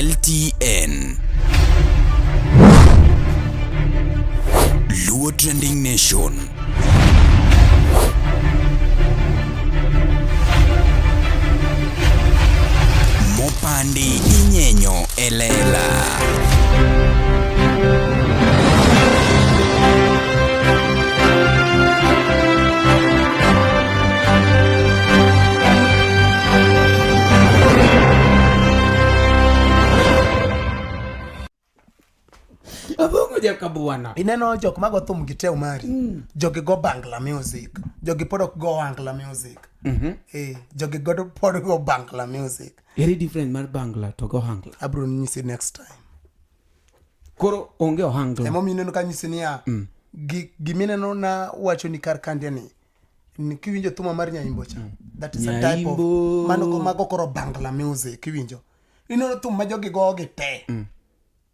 LTN Luo Trending Nation. Mopandi inyenyo elela. Abongo jakabuana. Ineno jok mago thum gi teo mari. Jogi go Bangla music. Jogi pod ok go Angla music. Jogi pod go Bangla music. Very different mar Bangla to go Angla. Abro nyisi next time. Koro onge ohangla. Emo mineno ka nyisi niya. Gimineno na wacho ni kar kande ni kiwinjo thuma mar nyaimbo cha. That is a type of mano mago koro Bangla music kiwinjo. Ineno thum ma jogi go gi te.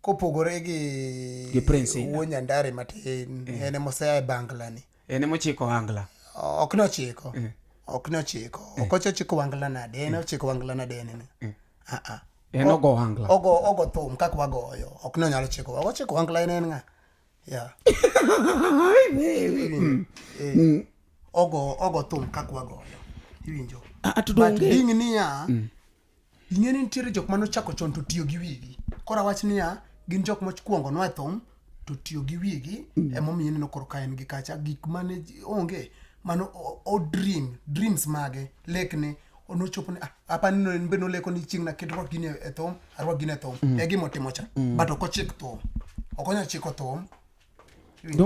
Kopogore gi Prince Wonyandare matin ene mosea e Bangla ni ene mochiko Angla ok nochiko ok chiko Wangla nade ene ochiko Wangla nade ene ene ogo Angla ogo thum kaka wagoyo ok no nyalo chiko Wangla ene nga ogo thum kaka wagoyo iwinjo but ding niya ing'eni nitiere jok mano chako chon to tiyo gi wigi kora wach niya gin jok mochkuongo no e thum to tiyo gi wigi emomiyo ineno koro ka en gi kacha gik mane onge mano o dreams mage lekne onochopo ni apanino en beno leko ni chingna kidro gine e thum arwa gine thum e gimo timo cha but okochik thum okonya chiko thum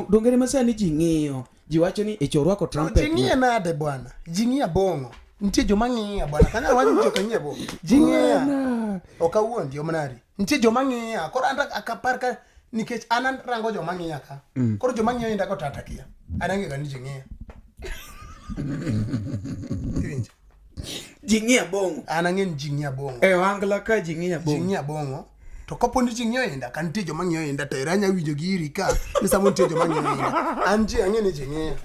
dongere masani ji ng'iyo ji wacho ni e chorwa ko trumpet ji ng'iye nade bwana ji ng'iye bongo ntie joma ng'iya bwana kanya wanyo joka ng'iye bongo ji ng'iya okawuon dio manari ntie joma ng'iya koro anda akapar ka nikech anan rango joma ng'iya ka koro joma ng'iya inda ko tata kia anange ga ni ji ng'iya ji ng'iya bongo anange ni ji ng'iya bongo e Angla ka ji ng'iya bongo to kopo ni ji ng'iya inda kan ntie joma ng'iya inda to iranya winjo giri ka ni samo ntie joma ng'iya inda anje ange ni ji ng'iya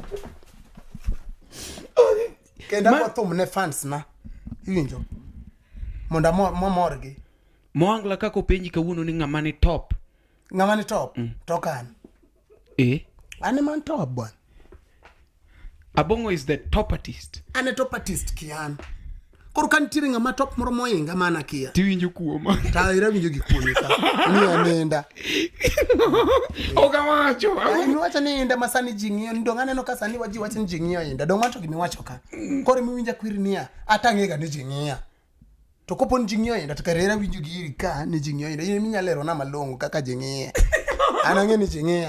kenda ko thum ne fans na iwinjo monda morgi mo Angla kako penji kawuono ni ng'ama ni top to kan ane man top bwana Abongo is the top artist ane top artist kian koro kan tiri ng'ama top moro moinga mana kia tiwinjo kuoma ta ira winjo gikuoni ka ni anenda okamacho ai wacha ni inda masani jingio ndo ngane no kasani waji wacha ni jingio inda do ng'ato gimi wacho ka koro mi winja kwirnia atangega ni jingio to kopo ni jingio inda to karera winjo giri ka ni jingio inda ni minyalero na malongo kaka jingio anange ni jingio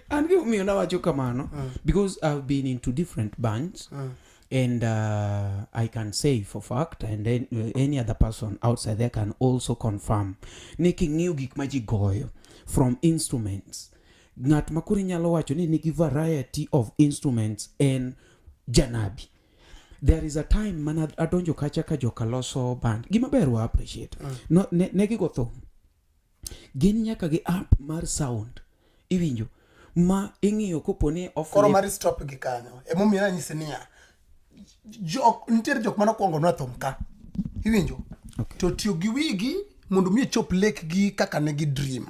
and give me na wacho kamano because I've been into different bands and I can say for fact and then any other person outside there can also confirm niki ng'iyo gik ma ji goyo from instruments ng'at makuri nyalo wacho ni nigi variety of instruments and janabi there is a time man adonjo kacha ka joka loso band gima ber wa appreciate no negi go thum gin nyaka gi app mar sound iwinjo ma ing'iyo kopone off koro mar stop gi kanyo emomiyo na nyisi niya nitiere jok mano kuongo no thum ka iwinjo to tiyo gi wigi mondo mi chop lek gi kaka ne gi dream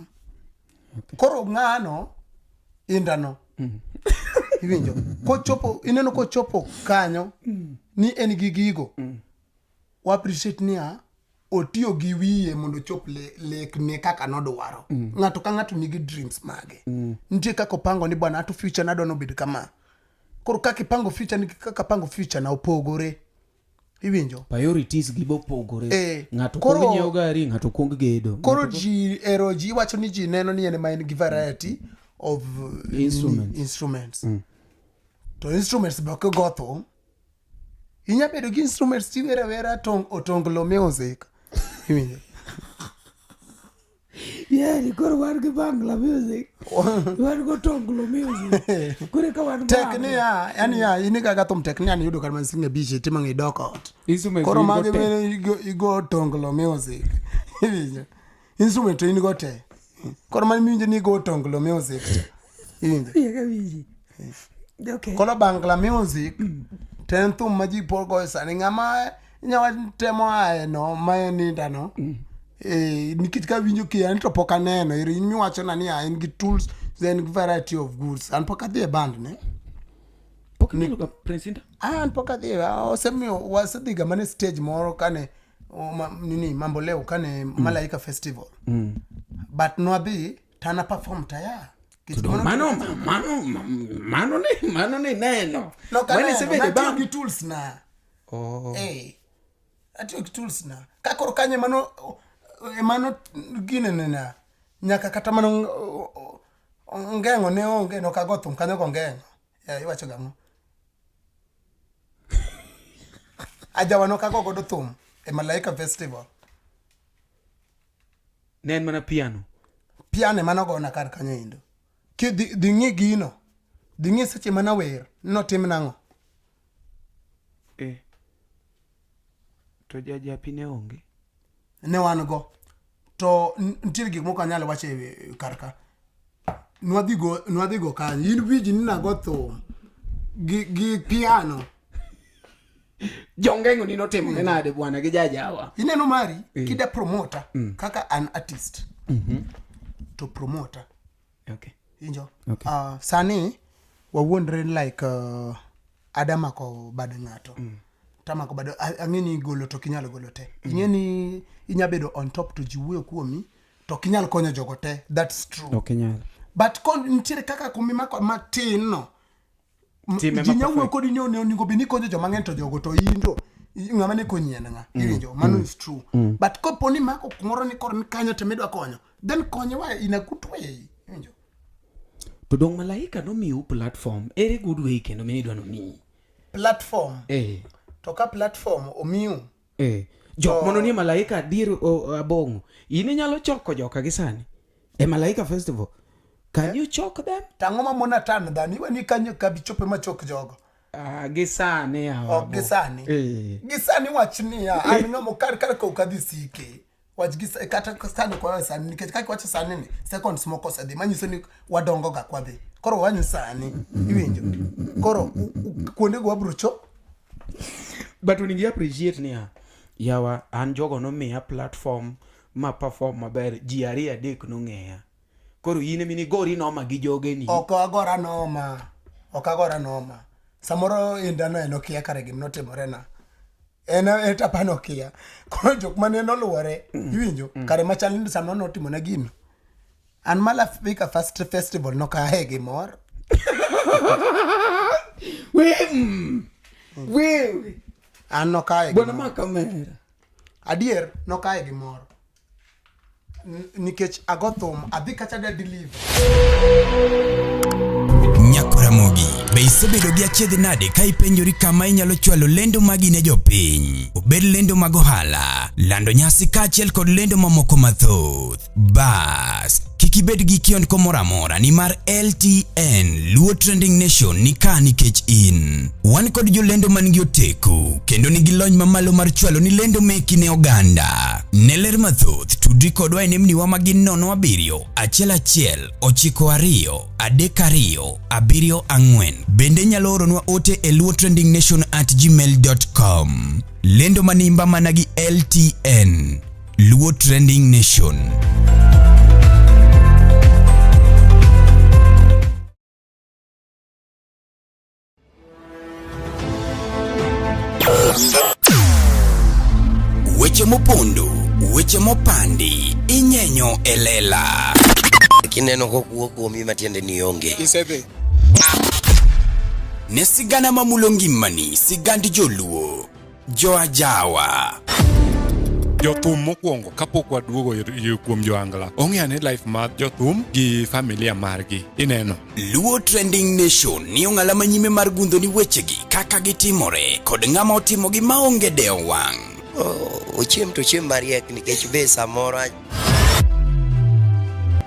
koro ng'ano indano iwinjo ineno ko chopo kanyo ni en gi gigo wa appreciate niya otiyo gi wiye mondo chop lek ne kaka nodwaro ng'ato ka ng'ato nigi dreams mage nitie kaka opango ni bwana atu future na dono bed kama koro kaka ipango future ni kaka pango future na opogore iwinjo priorities gibo pogore ng'ato kong nyiewo gari ng'ato kong gedo koro ji eroji wacho ni ji neno ni en ma en gi variety of instruments to instruments be ko gotho inya bedo gi instruments ti wera otonglo music iwinjo ni koro war gi Bangla music war go tonglo music kure ka war teknia yani ya ini kaga thum teknia ni yudo kar man singe biche timangi dokot koro mage bene igo tonglo music iwinjo instrument ini go te koro man minje ni go tonglo music iwinjo okay koro Bangla music ten thum maji pogo sani ngama nyawa temo ae no maye nindano nikech ka winjo ki an to pok aneno in miwacho na ni en gi tools then variety of goods an pok adhi e band ne pok ni luka Prince Inda an pok adhi osemiyo wasedhiga mane stage moro kane nini mambo leo kane Malaika Festival but no adhi tana perform taya mano ne neno no when is the band gi tools na atiyo gi tools na kakoro kanye mano gine nena nyaka kata mano ngengo ne onge no kagothum kanyo go ngengo iwacho gamo ajawa no kago godo thum e Malaika Festival nen mana piano mano go na kar kanyo indo ki dingi gino dingi seche mana wer no tim nango to jajapi ne onge ne wan go to ntiere gik moko anyalo wache karka nwadhi go kan in wiji ni nago thum gi piano jongengo ni notimo ne nade bwana gi jajawa ineno mari kida promoter kaka an artist to promoter okay injo sani wawuondre like adamako bad ngato tamako bado ang'eni golo to kinyalo golo te ing'eni inyabedo on top to jiwuoyo kuomi to kinyalo konyo jogo te that's true okinyalo but kon ntiere kaka kumimako matin no jinyawuoyo kodi ni onego bini konyo joma ng'eny to jogo to indo ng'ama ne konyien nga iwinjo mano is true but koponi mako kumoro ni kor ni kanyo to midwa konyo then konyewa in a good way iwinjo to dong Malaika no miu platform ere good way kendo minidwa no mi platform to ka platform omiu jok mono ni Malaika dir abongo ini nyalo choko joka gi sani e Malaika Festival can you chok them tango mamona tan dani wani kanyo kabichope machok jogo gi sani hawa gi sani wachni ya an ngamo kar ko kadhi sike wach gi kata sani kwa sani nikech kaki wacho sani ni second smoke osedhi manyiso ni wadongo ga kwadhi koro wanyu sani iwinjo koro kuonde go wabrocho but when you appreciate ni yawa an jogo no miya platform ma perform maber ji ariya dek no ng'eya koro yine mini gori noma gi joge ni okagora noma samoro indano enokia kare gimnotimore na etapano kia koro jok mane noluore iwinjo kare machal ni sama notimo na gino an Malaika Festival no kae gimor we an no kae bona makamera adier no kae gimor nikech agothum adhi kacha da deliver Nyakoramogi be isebedo gi achiedh nade ka ipenjori kama inyalo chwalo lendo magi ne jopiny obed lendo mag ohala lando nyasi kaachiel kod lendo mamoko mathoth bas kik ibed gi kiondko moro amora nimar LTN Luo Trending Nation ni ka nikech in wan kod jolendo man gi oteku kendo nigi lony mamalo mar chwalo ni lendo meki ne oganda ne ler mathoth tudri kodwa e nembniwa magin 07 1 92 32 74 bende nyalo oronwa ote e luotrendingnation@gmail.com lendo manimba managi LTN Luo Trending Nation. Weche mopondo, weche mopandi, inyenyo elela. Kineno kokuo kuomi matiende ni onge. Isebe. Ne sigana mamulo ngimani, sigand joluo, joajawa. Jothum mokwongo kapok waduogo kuom joangla ong'eane life mar jothum gi familia margi ineno Luo Trending Nation ni ong'ala manyime mar gundho ni wechegi kaka gitimore kod ng'ama otimogi maonge deo wang'. Ochiem to chiem mariek nikech be samoro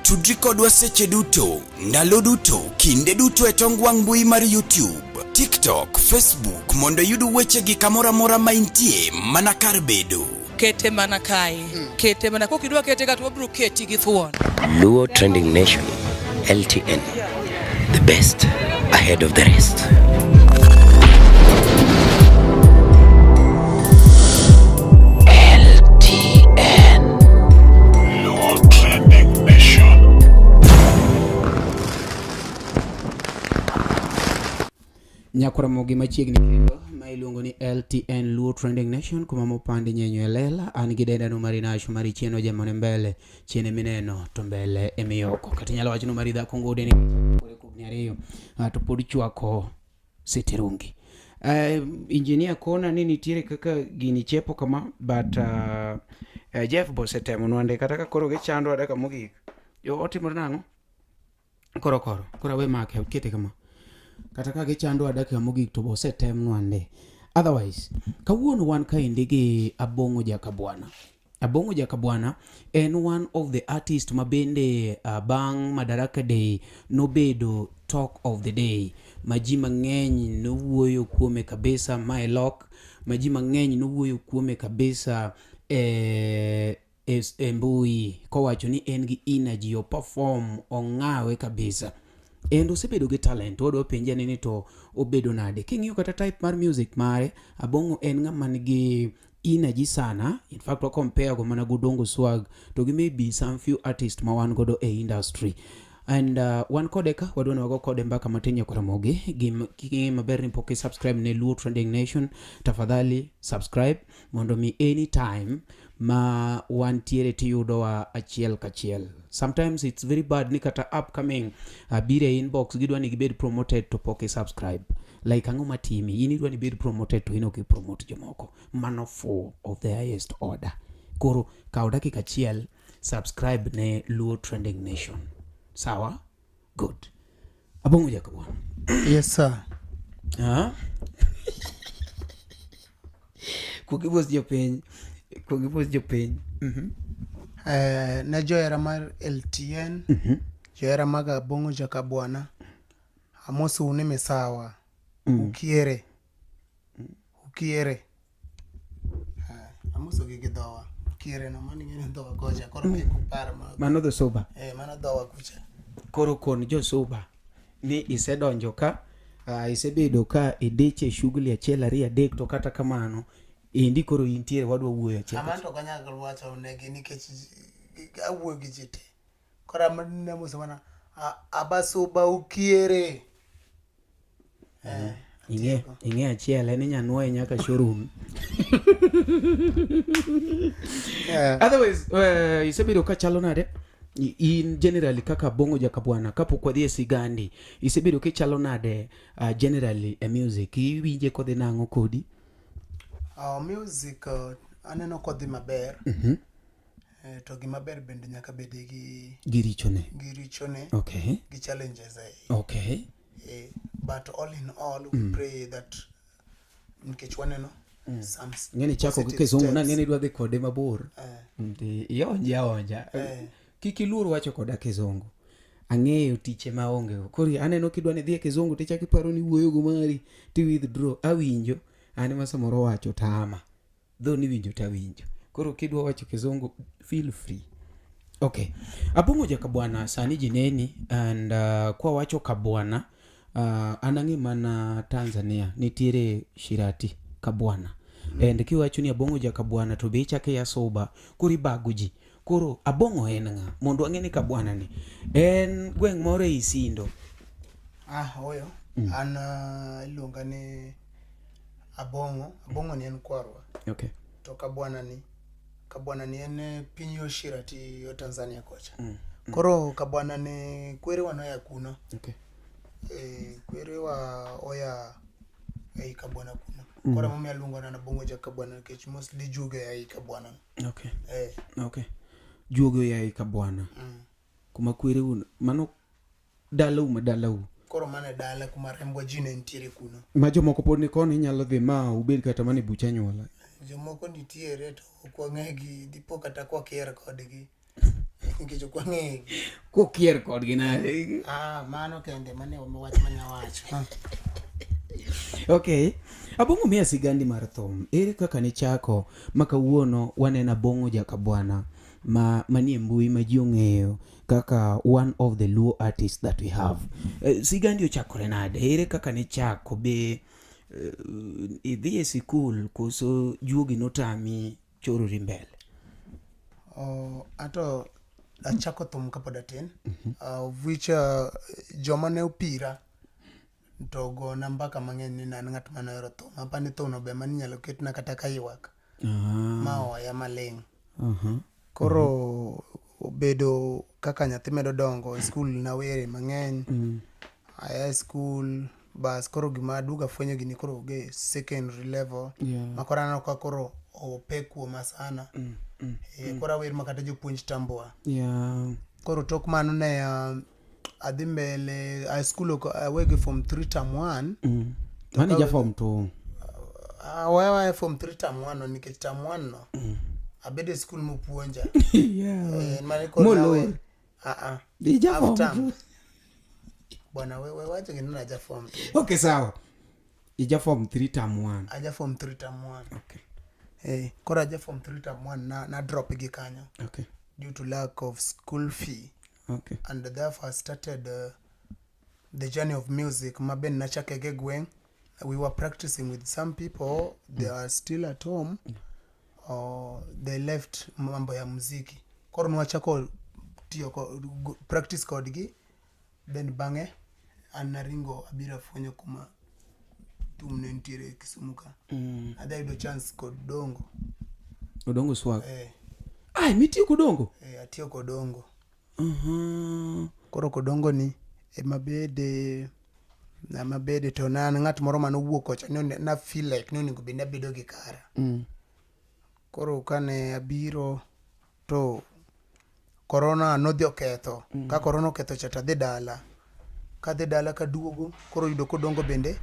tudri kodwa seche duto ndalo duto kinde duto e tong wang' mbui mar YouTube, TikTok, Facebook mondo yud wechegi kamora mora maintie mana kar bedo. Kete mana kai kete mana kokidwa kete ka to bro keti gi thuon. Luo Trending Nation LTN, the best ahead of the rest. LTN. Nyakuramogi machiegni kendo ma iluongo ni LTN Luo Trending Nation kuma mopandi nyenyo elela an gi dendano marinacho mari chieno jamone mbele chiene mineno to mbele emiyoko kata nyalo wacho no mari dhako ngode ni kore kubni ariyo to pod chwako sitirungi. Engineer kona ni nitiere kaka gini chepo kama but Jeff bosetemo nwande kata ka koro gichando adaka mogik yo otimore nang'o koro we make kete kama kata ka gichando adaka mogik to bosetem nwande. Otherwise kawuono wan kaendi gi Abong'o Jakabwana. Abong'o Jakabwana en one of the artists mabende bang' Madaraka Day nobedo talk of the day. Maji mang'eny nowuoyo kuome kabisa Maelok. Maji mang'eny nowuoyo kuome kabisa mbui kowacho ni en gi energy o perform ong'awe kabisa. Endo osebedo gi talent odo penja ni to obedo nade. King'iyo kata type mar music mare Abong'o en ng'ama nigi energy sana. In fact wa compare go mana godongo swag to gi maybe some few artists ma wan godo e industry. And one kode ka wadwana wago kode mbaka matin Nyakuramogi gi maber ni poke subscribe ne Luo Trending Nation tafadhali subscribe mondo mi anytime ma wan tiere tiyudo wa achiel kachiel. Sometimes it's very bad ni kata upcoming bire inbox gidwa ni gibed promoted to poke subscribe like ang'o matimi ini dwa ni bed promoted to ino ki promote jomoko mano for of the highest order. Koro kaw dakika achiel subscribe ne Luo Trending Nation. Sawa? Good. Abong'o Jakabwana. Yes sir. Kugibos jopiny. Ne joera mar LTN. Joera mag Abong'o Jakabwana. Amoso une mesawa. Ukiere. Amoso gi gidhowa. Ukiere no mani ngene dhowa goja koro ke kupar ma. Mano dho soba. Mano dhowa kucha. Koro kon jo soba ni isedonjo ka isebedo ka ideche shughuli achiel ariyo adek to kata kamano indi koro intiere wadwa wuoyo achiel. Amanto kanyaga lwacho negi nikech awuoyo gi jite. Kora manne moso mana abasoba ukiere. Inge achiel en nyanwoe nyaka showroom. Otherwise isebedo ka chalo nade in generally kaka Abong'o Jakabwana kapok wadhi e sigandi isebedo kichalo nade generally a music iwinje kodhi nang'o kodi? Music aneno kodhi maber. To gimaber bende nyaka bede gi richone. Okay. Gi challenges. Okay. But all in all we pray that nikech waneno some ngeni chako kizungu na ngeni dwa dhi kode mabor. Yonja. Kiki luor wacho koda kizungu. Ang'eyo tiche maonge. Koro aneno kidwa ni dhi e kizungu tichaki paro ni wuoyo go mari ti withdraw awinjo ane masamoro wacho tama. Dho ni winjo ta winjo. Koro kidwa wacho kizungu feel free. Okay. Abong'o Jakabwana sani jineni and kwa wacho Kabwana anang'i mana Tanzania nitiere Shirati Kabwana. And kiwacho ni Abong'o Jakabwana to be chake ya soba kuri baguji. Koro Abong'o en ng'a mondo ang'eni Kabwana ni en gweng' moro e Isindo. Oyo an iluonga ni Abong'o ni en kwarwa. Okay. To Kabwana ni en piny yo Shirati yo Tanzania kocha. Koro Kabwana ni kwerewa noya kuno. Okay. Kwerewa oya ei Kabwana kuno. Koro mami aluonga na Abong'o Jakabwana nikech mostly juge ei Kabwana. Okay. Okay. Juogo ya Kabwana. Kuma kwerewa mano dalau. Koro mane dala kuma rembwa jine ntiere kuno. Ma jomoko pod ni koni nyalo dhi ma ubed kata mane bucha nyuola. Jomoko nitiere to kwa ng'egi dipo kata kwa kier kodgi. Nikech kwa ng'egi. Kwa kier kodgi nade. Mano kende mane wach manyawacho. Okay. Abong'o miya sigandi mar thum. Ere kaka ni chako makawuono wanena Abong'o Jakabwana manie mbui ma ji ong'eyo kaka one of the Luo artists that we have. Sigandi ochakore nade? Ere kaka ni chako be idhi e sikul koso juogi notami chorori mbele? Ato achako thum kapod atin. Which joma ne opira to go na mbaka mang'eny ni nan ng'at manohero thum. Apani thumno be mani nyalo ketna kata ka ywak ma oya maling'. Koro bedo kaka nyathi medo dongo skul na were mang'eny aya skul bas koro gima duga fwenyo gini koro ge secondary level makoro aneno ka koro opek kuoma sana koro awer makata jopuonj tambua koro tok mano ne adhi mbele high school awege form 3 term 1 mani ja form 2 awewa form 3 term 1 nikech term 1 no abede skul mopuonja mani koro nawe di ja form 2 bwana wewe wacha kinuna ja form 2 okay sawa ija form 3 term 1 aja form 3 term 1 okay kora aja form 3 term 1 na drop gi kanyo okay due to lack of school fee okay and therefore I started the journey of music maben na chakege gweng we were practicing with some people they are still at home or they left mambo ya muziki koro nwachako tiyo practice kodgi then bange anaringo abira fwenyo kuma tumne ntire Kisumuka adaido chance kod Odongo swag ai miti Odongo atio Odongo koro Odongo ni mabede to nan ng'at moro mano wuok ocha na feel like no ningo bina bedo gi kara koro kane abiro to corona nodhi oketho ka corona oketho chata dhi dala ka duogo koro yudo Odongo bende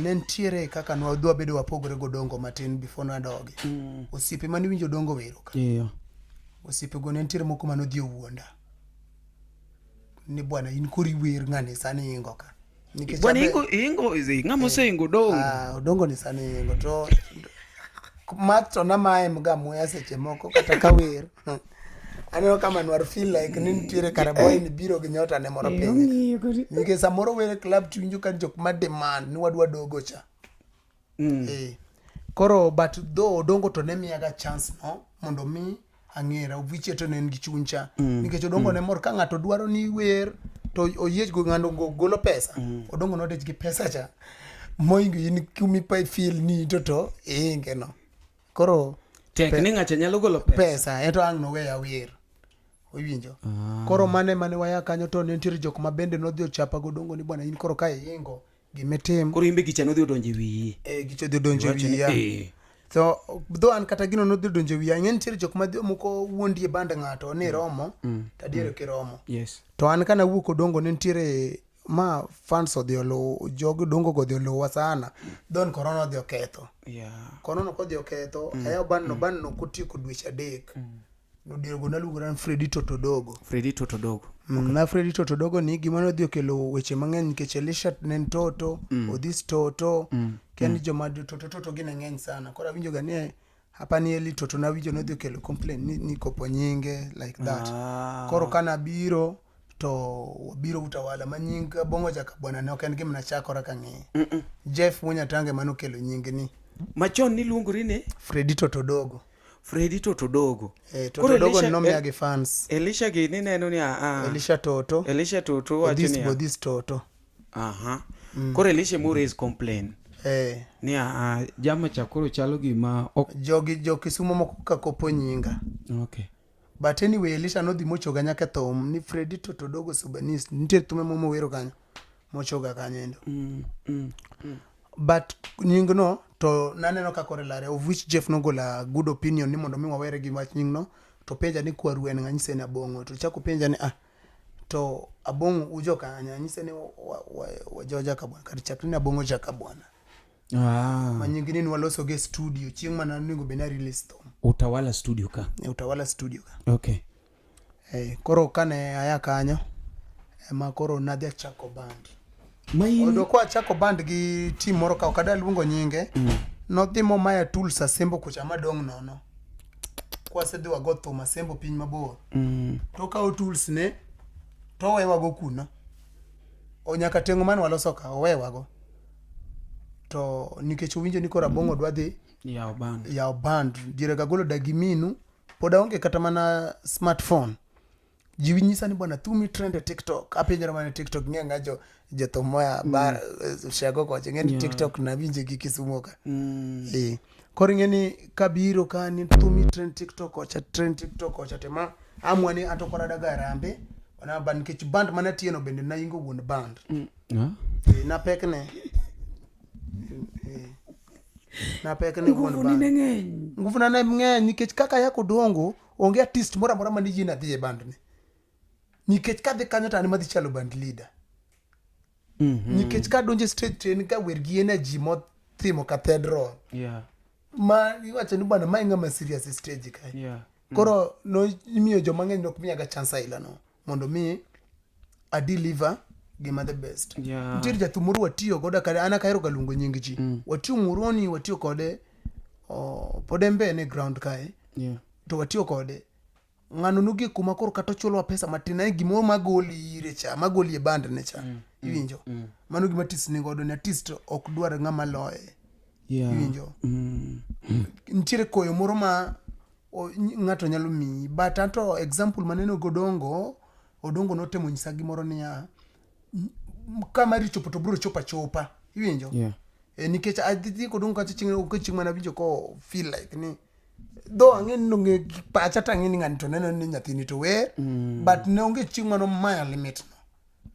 ne ntiere kaka nwadwa bedo wapogore Odongo matin before nadogi osiepe mani winjo Odongo wero ka osiepe go ne ntiere moko manodhi owuonda ni bwana in kori wer ng'ani sani ingo ka nikech bwana ingo ng'amo seingo Odongo ni sani ingo to mato na mae mga muya seche moko kata ka wer aneno kama nwar feel like ni ntiere karaboy ni biro gi nyota ne moro piny nikech samoro wer club tuinjo kan jok ma demand ni wadwa dogo cha koro but though Odongo to ne miyaga chance no mondo mi ang'era viche to ne ngi chuncha nikech Odongo ne mor ka ng'ato dwaro ni wer to oyej go ng'ando golo pesa Odongo no dej gi pesa cha moingo in kumi pa feel ni to ngeno koro tek ni ng'acha nyalo golo pesa ento ang' no weya wer owinjo koro mane waya kanyo to ne ntiere jok ma bende nodhi ochapa Odongo ni bwana in koro ka ingo gimetim koro imbe gicha nodhi odonje wiyi gicha dhi donje wiya so though an kata gino nodhi donje wiya ng'en ntiere jok ma moko wuondie band ng'ato ni romo tadiero kiromo to an kana wuok Odongo ne ntiere ma fans odhi olo jog Odongo godhi olowa sana don corona odhi oketho corona kodhi oketho ayo ban no kotieko dweche 3 nodiogo naluongo Freddy Totodogo na Freddy Totodogo ni gima nodhi okelo weche mang'eny nikech Elisha nen Toto Odhis Toto kendi joma Toto gine ng'eny sana koro awinjo ga ni hapa ni Eli Toto na winjo nodhi okelo complaint ni kopo nyinge like that koro kana biro to wabiro utawala manyinga bongo jaka bwana ne oken gimna chakora kang'e Jeff Munyatange mano kelo nyinge ni machon ni luongori ne Freddy Totodogo Totodogo Totodogo no miage fans Elisha gi ni neno ni Elisha Toto wachini Odhis Toto koro Elisha mo raise complain ni jama chakoro chalo gima jo Kisumo moko ka kopo nyinga but anyway Elisha nodhi mochoga nyaka thom ni Freddy Totodogo Subanis nitie thume momo wero kanyo mochoga kanyo but nying no to naneno ka korelare of which Jeff nogola good opinion ni mondo mi wawere gi wach nying no to penja ni kwaru en ng'anyise ni Abongo to chako penja ni to Abongo ujoka ng'anyise ni wajoja ka bwana kati chakni Abongo jaka bwana manyingini ni waloso ge studio chieng' mana ningo bena release to Utawala studio ka okay koro kane aya kanyo ema koro nadhi achako band odo kwa chako band gi team moro ka okada luongo nyinge nodhi mo Maya Tools Asembo kucha madong nono kwa sedhi wago thuma Asembo piny mabor to ka Tools ne to wewa go kuno onyaka tengo man waloso ka wewa go to nikech winjo ni kora Abongo dwadhi yaw band dire ga golo dagiminu poda onge kata mana smartphone jiwi nyisa ni bwana thumi trend e TikTok apenjara mane TikTok ng'e ngajo jathomoya bar shago koche ng'e TikTok na winje gi Kisumo ka koro ng'eni kabiro ka ni thumi trend TikTok kocha tema amwani anto kora daga rambe ona ban kech band mana tieno bende na ingo wuon band na pekne wuon band nguvu na ng'eny nikech kaka yako dongo onge artist mora mora mani jina dhi e band ni nikech kadhi kanyo tani madhi chalo band leader nikech ka donje stage train ka wergi energy mo timo cathedral ma iwacho ni bwana ma ng'ama serious stage ka koro no imiyo joma ng'eny nok miyaga chance aila no mondo mi a deliver gima the best ntiere jathumuru watiyo goda kare ana kaero galungo nying ji watiyo muroni watiyo kode podembe ne ground kae to watiyo kode ng'ano nugi kuma koro kato chulo pesa matin ai gimo magoli ire cha magoli e band ne cha iwinjo mano gima tis ni godo ne artist ok dwar ng'ama loye iwinjo ntiere koyo moro ma ng'ato nyalo mi but anto example maneno odongo notemo nyisa gimoro niya kama richopo to bro chopa iwinjo nikech adhi kodongo kacha ching mana winjo ko feel like ni do ang'en no nge pacha tang'eni ng'ani to neno ni nyathini to wer but ne onge ching mano maya limit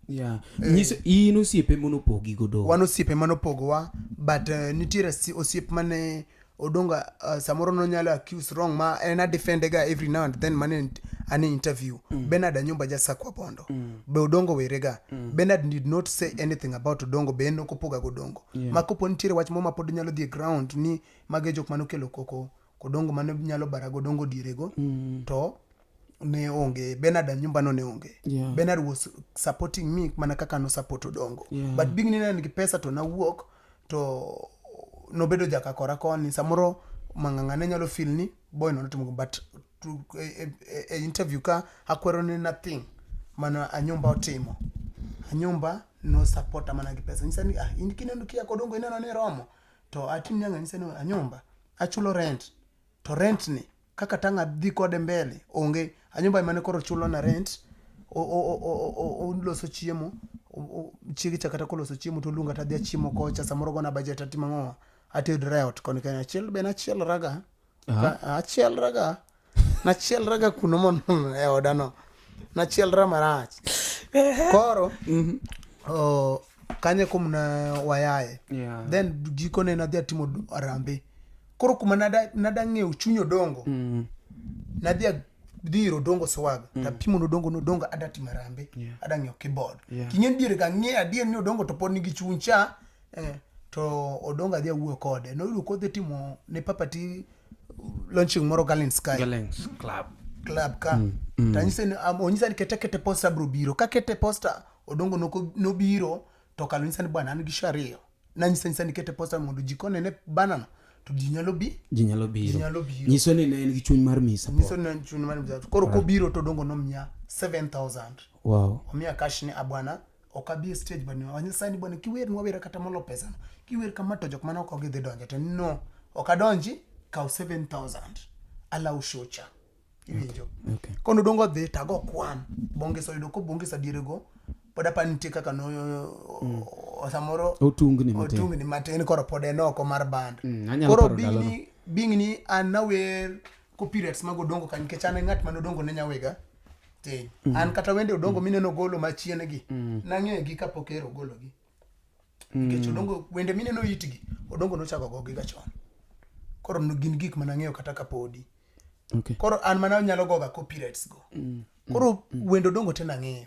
no nyiso in osiepe monopogi godo wan osiepe manopogowa but nitiere osiep mane odonga samoro no nyalo accuse wrong ma en defend ga every now and then mane an interview Bernard Anyumba jasakwa pondo be odongo werega Bernard did not say anything about odongo be no kopoga godongo makopo nitiere wach moma pod nyalo dhi ground ni mage jok manokelo koko kodongo mane nyalo barago dongo dirego to ne onge Bernard Anyumba no ne onge Bernard was supporting me mana kaka no support odongo but big nina nigi pesa to na wuok to no bedo jaka kora koni samoro mang'ang'ane nyalo feel ni boy no timo but to interview ka akwero ni nothing mana Anyumba otimo Anyumba no support mana gi pesa nyisa ni indikinendo kia kodongo ineno ni romo to atim nyanga nyisa ni Anyumba achulo rent to rent ni kaka tanga dhi kode mbele onge Anyumba imane koro chulo na rent o loso chiemo chigi chakata koloso chiemo to lunga tadhi chiemo kocha samoro gona budget atima ng'owa ated riot koni kanya achiel ben achiel raga nachiel raga kuno mon e odano nachiel ra marach koro kanye kumna wayaye then gikone nadhi atimo arambe koro kuma nada ng'eyo chunyo dongo nadhi dhiro dongo swag tapimo no dongo adati marambe adang'eyo keyboard king'en diere ka ng'e adier ni odongo to pod nigi chuncha to odongo adhi awuo kode no yudo kodhi timo ne papati launching moro Gallants club ka tanyise ni onyisa ni kete poster bro biro ka kete poster odongo no biro to kalonyisa ni bwana an gi shario nanyisa ni kete poster mondo jikone ne banana to jinyalo biro nyiso ni ne en gi chuny mar misa nyiso ni en chuny mar misa koro ko biro to dongo no mia 7,000 omia cash ni abwana okabi stage bani wanyisa ni bwana kiwer nwawera kata molo pesa no kiwer kama to jok manoko gidhi donje to no okadonji kaw 7,000 ala ushocha iwinjo kono dongo dhi tago kwan bongeso yudo ko bongesa dirego poda panite kaka no samoro otungni matin koro pode noko mar band koro bingni anawer copyrights mago dongo kan kechane ngat manodongo ne nyawega te an kata wende odongo mineno golo machiene gi nang'e gi kapokero golo gi nikech odongo wende mineno itgi odongo nochako gogi gachon koro no gin gik manang'eyo kata kapodi koro an mana nyalo goga copyrights go koro wendo dongo tena ng'eyo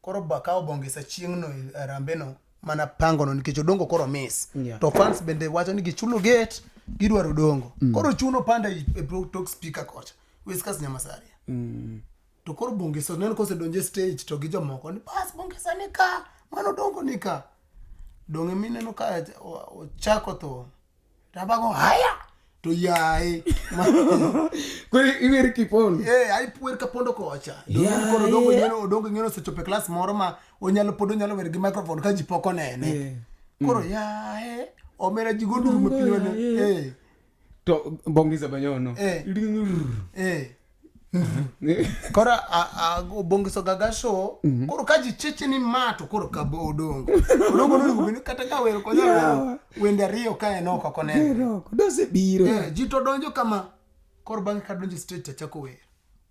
koro bakao bongesa chieng'no rambe no mana pango no nikech odongo koro miss to fans bende wacho ni gichulo gate gidwaro dongo koro chuno panda e talk speaker kocha Whiskas Nyamasaria to koro bongesa neno kose donje stage to gi jomoko ni pas bongesa nika mano dongo nika donge mineno ka chako to tabago haya to yae ko iwer kipon ai puer kapondo kocha koro dongo ngeno sechope class moro ma onyalo podo nyalo wer gi microphone ka jipoko nene koro yae omera jigonduru mapilwane to bongisa banyono Koro bongiso gagasho koro kaji cheche ni mato koro kabo odongo no kata ka wero ko nyalo wende ariyo ka enoko kone dose biro ji to donjo kama koro bang ka donjo stage chako wer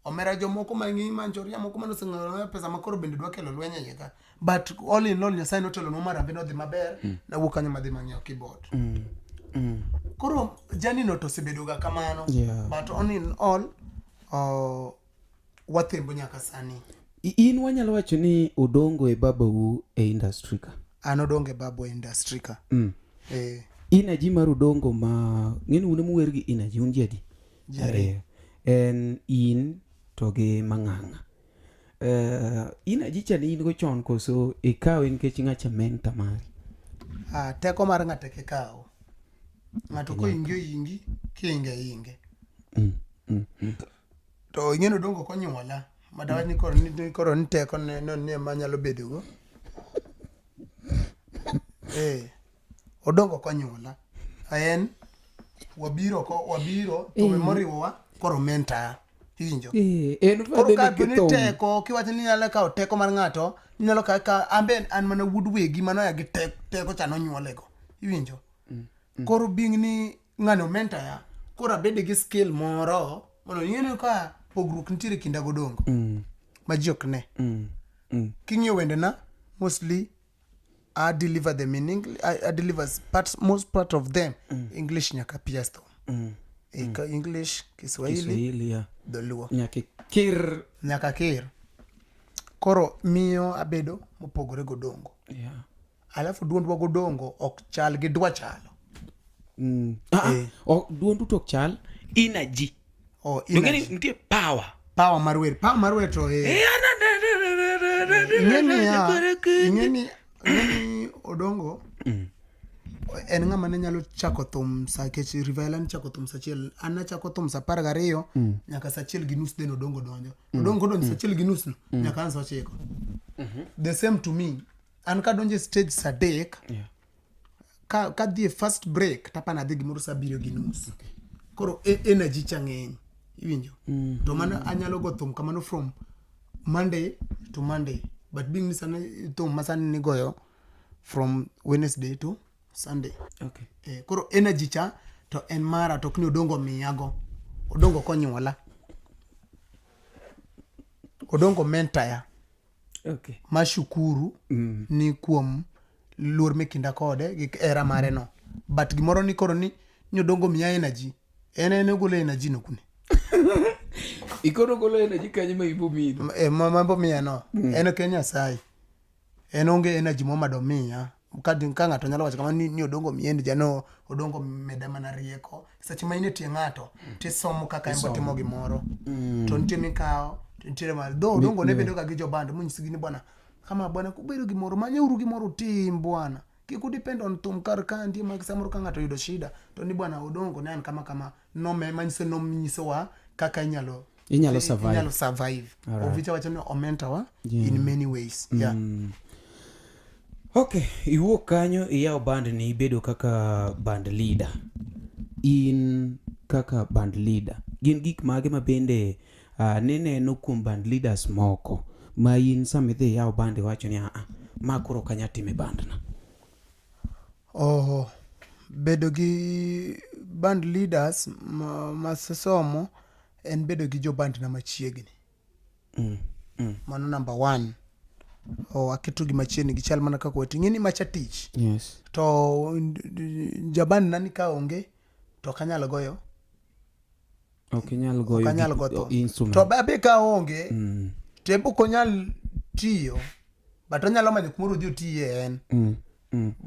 omera jomoko mangi manjoria moko mano sing'ado pesa makoro bende dwa kelo lwenye yeka but all in all Nyasaye notelo no mara bendo dhi maber na wuok kanyo madhi mang'iewo keyboard koro jani no to sebedo ga kamano but all in all wathembo nyaka sani. In wanyalo wacho ni odongo e babau e industry ka? An odongo e babu e industry ka. Inaji mar odongo ma ng'eni une muwer gi inaji un jadi? Jari. En in to gi mang'ang'a. Inaji chani in go chon koso ikawe nikech ng'acha menta mari? Teko mar ng'ato kikawo. Ng'ato ko ingi kinge. To ing'eno odongo konyuola madawa ni koro ni teko ne manyalo bedo go odongo konyuola en wabiro to memoriwa koro menta iwinjo koro ka ni teko kiwacho ni nyalo kawo teko mar ng'ato nyalo ka ambe an mana wuod wegi mano ya gi teko cha nonyuole go iwinjo koro bing ni ng'ano menta ya koro abede gi skill moro mono ing'eno ka pogruok nitiere kinda godongo ma ji ok ne king'iyo wende na mostly I deliver them in English. I deliver most part of them English nyaka piasto English Kiswahili Dholuo nyaka kir koro miyo abedo mopogore godongo alafu duondwa godongo ok chal gi dwa chalo duondu to ok chal inaji ing'eni nitie power mar wer to ing'eni odongo en ng'ama ne nyalo chako thum sa kech Rivala ni chako thum sa achiel an nachako thum sa 12 nyaka sa 1:30 den odongo donjo sa 1:30 nyaka an sa 9 the same to me an ka donjo stage sa 3 ka dhi first break tapana dhi gimoro sa 7:30 koro energy chang'eny iwinjo to mana anyalo go thum kamano from Monday to Monday but being nisana thum masani ni goyo from Wednesday to Sunday koro energy cha to en mara to kni odongo miyago odongo konyuola odongo mentaya mashukuru ni kuom luor mekinda kode gi era mare no but gimoro ni koro ni odongo miya energy en golo energy no kune ikoro golo energy kanye ma ibo mido mambo miya no en Kenya sai en onge energy momado miya ka ng'ato nyalo wacho kama ni odongo miende jano odongo meda mana rieko seche ma ine tie ng'ato tisomo kaka embo timo gimoro to nitie mikawo to nitie mal do odongo ne bedo ka gi joband munyisigi ni bwana kama bwana kubedo gimoro manyeuru gimoro tim bwana kiku depend on thum kar kandi mag samoro ka ng'ato yudo shida to ni bwana odongo ne an kama no me manyisowa kaka inyalo survive ovicha wacho ni omentawa in many ways Okay, iwuok kanyo iyawo band ni ibedo kaka band leader. In kaka band leader gin gik mage ma bende neneno kuom band leaders moko ma in sama idhi yawo band wacho ni ma koro kanya time band na? Bedo gi band leaders masomo en bedo gi jo band na machiegni mano number 1 aketo gi machiegni gi chal mana kaka wetu ng'eni macha tich to jaband nani ka onge to kanyalo goyo kanyalo goyo instrument to babe ka onge tempo konyal tiyo but onyalo manyo kumoro dhi otiye en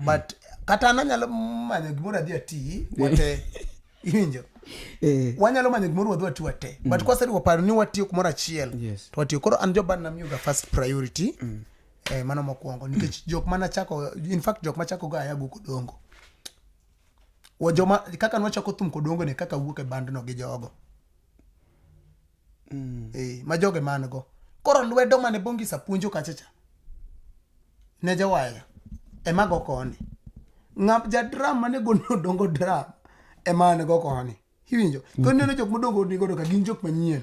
but kata nanyalo manyo gimoro adhi ati wate iwinjo wanyalo manyo gimoro wadhi ati wate but kwa sari waparo ni watiyo kumoro achiel to watiyo koro an joband na miyoga first priority mano mokwongo nikech jok mana chako in fact jok machako ga ayago kodongo wajoma kaka nwachako thum kodongo ne kaka wuok e band no gi jogo ma joge man go koro lwedo mane bongi sa puonjo kachacha ne jawaya ema go koni ng'ap ja drum mane go dongo drum ema ne go koni hiwinjo to neno jok modongo ni godo ka gin jok manyien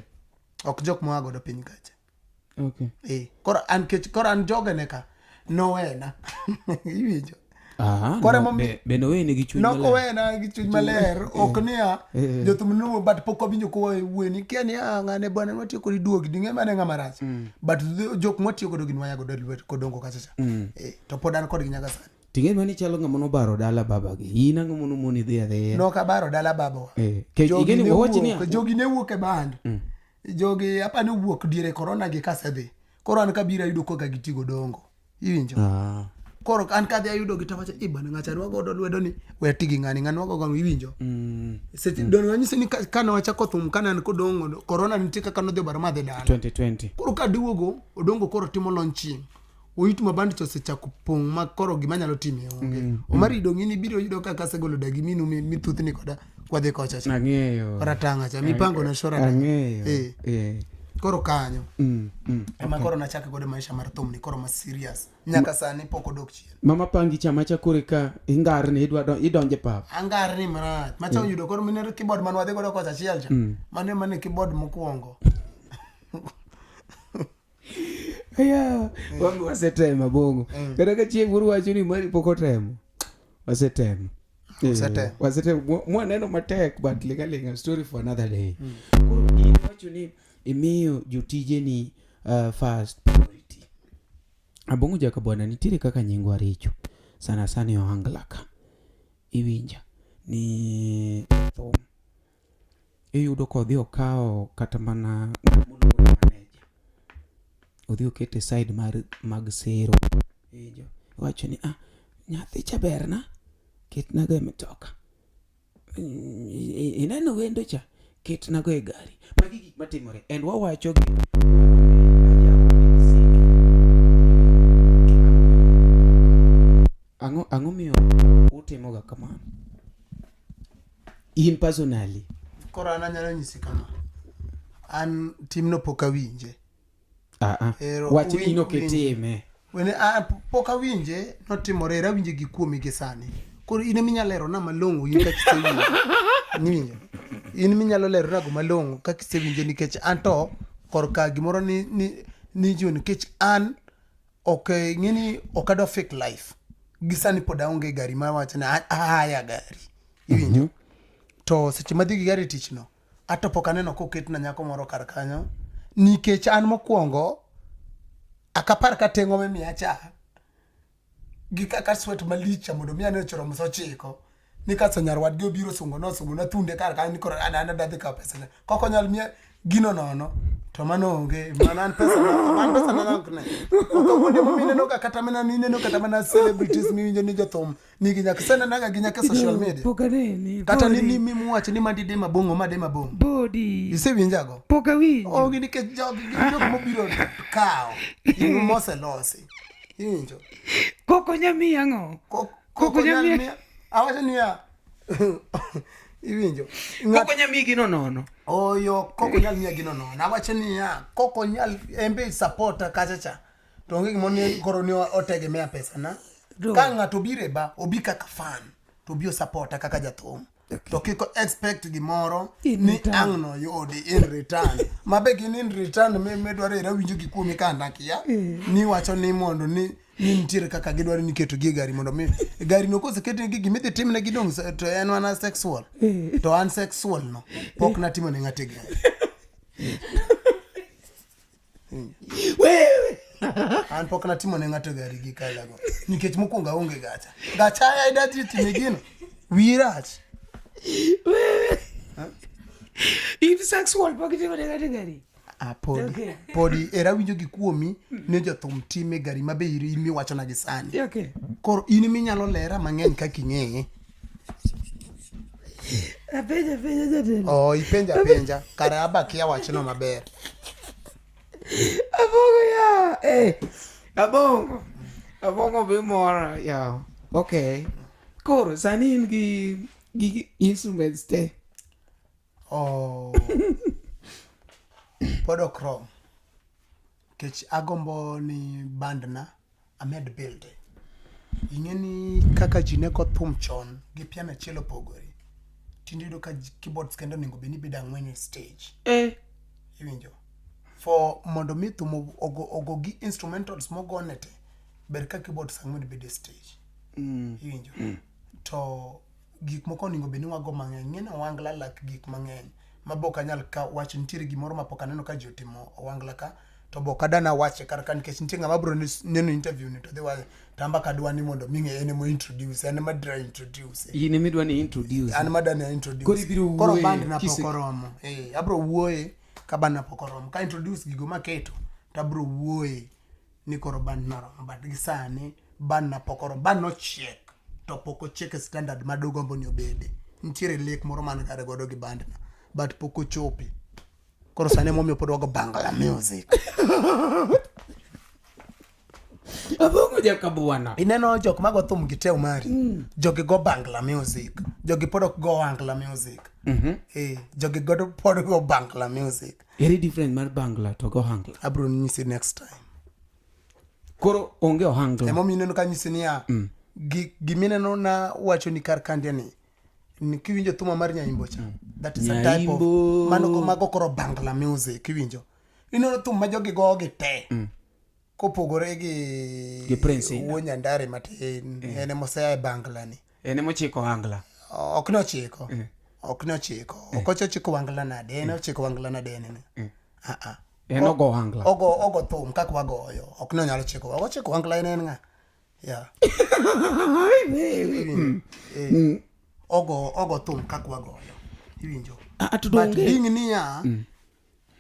ok jok moa godo piny kacha. Okay. Koro an joge ne ka nowena. Iwinjo. Kore be nowene gi chuny maler. Nokowena gi chuny maler. Ok niya jothum nuo but pok obinjo ko wuoni kia ni ng'ane bwana nwatiyo kodi duogi ding'e mane ng'ama rach. But jok mwatiyo godo gin waya godo lwet kodongo kacha cha. To pod an kodgi nyaka sani. Ting'e mani chalo ng'ama nobaro dala babagi. In ang'o mono moni dhi adhiya. Nokabaro dala babawa. Jogi ne wuok e band. Jogi apani wuok diere corona gi kasedhi. Koro an kabira yudo koka gitigo dongo. Iwinjo. Koro an kadhi ayudo gitawacha bana ng'acha rwago lwedo ni we tigi ng'ani ng'anwago gang iwinjo. Seche don wanyisi ni kana wachako thum kana an kodongo corona nitie kaka nodhi baro madhe dala 2020. Koro kaduogo odongo koro timo launching. Oitu mabandi to sechako pong' ma koro gima nyalo time onge. Omari dong ini biro yudo kaka segolo dagi minu mithuthni koda kwadhi kocha cha. Ang'eyo. Ratanga cha mipango na shora. Ang'eyo. Koro kanyo. Ema koro nachake godo maisha mar thum ni koro ma serious. Nyaka sani pok odok chien. Mama pangi chama cha kore ka ingar ni idonje pap. Angar ni marach. Macha yudo koro minero keyboard man wadhi godo kocha chiel cha. Mane keyboard mokwongo. Ya, wangu wasetema bongo. Kada ka chieng' buru wacho ni mari pok otemo. Wasetema. Wasetema. Mwaneno matek but linga story for another day. Koro wacho ni imiyo jotije ni first priority. Abongo jaka bwana nitire kaka nyingwa richo. Sana sana yo anglaka. Iwinja. Ni thom. Iyudo kodhi okao kata mana odhi okete side mag sero. Ijo wacho ni nyathi cha berna ketna go e mtoka. Ineno wendo cha ketna go e gari. Magi gik matimore and wawacho gi ang'o miyo utimo ga kamano in personally. Koro an anyalo nyisi kama an timno pok awinje. Wachi ino ketime. Wene pok awinje notimore era winje gi kuomi gi sani. Koro in minyalero na malongo in kaka sewinje. Ninyo. In minyalo lero na go malongo kaka sewinje nikech anto korka gimoro ni jo nikech an okay ngini okado fake life. Gisani poda onge gari ma wacho na haya gari. Iwinjo. To seche madhi gi gari tich no ato pok aneno koket na nyako moro kar kanyo nikech an mokwongo akapar ka tengo me miacha gi kaka sweat malicha mondo mi aneno choro mso chiko ni ka sonyar wadgi obiro sungo na tunde kar kanyo ni koro ana dadhi ka pesa ne koko nyal mia gino nono to mano onge manan pesa na nankne ko wonde mo mineno ka kata mana nineno kata mana celebrities mi winjo ni jothum ni ginya sena naga ginya ka social media Pokaneni kata ni mi muache ni mandi de mabongo body isewinjago pokawinjo onge ni ke jog mo biro kao imo mose losi injo koko nyami ang'o koko nyami awacho ni ya iwinjo koko nyami gino nono oyo koko nyal mia gino nono awacho ni ya koko nyal embe supporta kachacha to onge gimoni koro ni otegemea pesa na ka ng'ato bire ba obi kaka fan to bio supporta kaka jathum to kiko expect gimoro ni ang'no yodi in return mabe gin in return me dwaro era winjo gi kuomi ka ndakia ni wacho ni mondo ni nitiere kaka gidwaro ni keto gi gari mondo mi gari no kose keto gi gimidhi timne gidong to en wana sexual to an sexual no pok na timo ne ng'ate gari wewe an pok na timo ne ng'ato gari gi kalago nikech mokwongo onge gacha ya idadi time gino wirach wewe in sexual pokiti mane gari podi era winjo gi kuomi ne jothum time gari mabe iri mi wacho na gi sani koro in minyalo lera mang'eny kaka ing'eye ipenja kare abakia wachno maber abongo be mora ya okay koro sani in gi instruments te podo krom kech agombo ni bandna amed build ing'eni kaka jine ko thum chon gi piano chielo pogori tindido ka keyboards kendo ningo beni bida ng'wenye stage iwinjo for mondo mi thum ogo gi instrumentals mogonete ber ka keyboard sang'wen bede stage iwinjo to gik moko oningo bed ni wago mang'eny ng'eny owangla lak gik mang'eny mabok anyal ka wach nitiere gimoro mapok aneno ka ji otimo owangla ka to bok adana wache kar ka nikech nitie ng'ama bro neno interview ni to dhi wacho tamba kadwa ni mondo ming'e ene mo introduce ene ma dry introduce yini midwa ni introduce an madana introduce koro band na pokoromo abro wuoye ka band na pokoromo ka introduce gigo maketo to abro wuoye ni koro band noromo but gi sani band na pokoromo band no chiek to poko chiek standard madogombo ni obede nitiere lek moro man kare godo gi band na but poko chopi koro sani momi pod wago Bangla music abongo jakabwana ineno jok mago thum gi teo mari jogi go Bangla music jogi pod ok go Angla music jogi pod go Bangla music very different mar Bangla to go Angla abro nyisi next time koro onge ohangla emo mineno ka nyisi niya gimineno na wacho ni kar kande ni kiwinjo thuma mar nyaimbo cha that is a type of mano mago koro Bangla music kiwinjo ineno thum ma jogi go gi te kopogore gi Prince Nyandare matin ene mosea e Bangla ni ene mochiko Angla ok no chiko ok ochiko Bangla nade ene ochiko Bangla nade ene ene go Angla ogo thum kaka wagoyo ok no nyalo chiko ochiko Bangla ene nga ogo thum kaka wagoyo iwinjo but being niya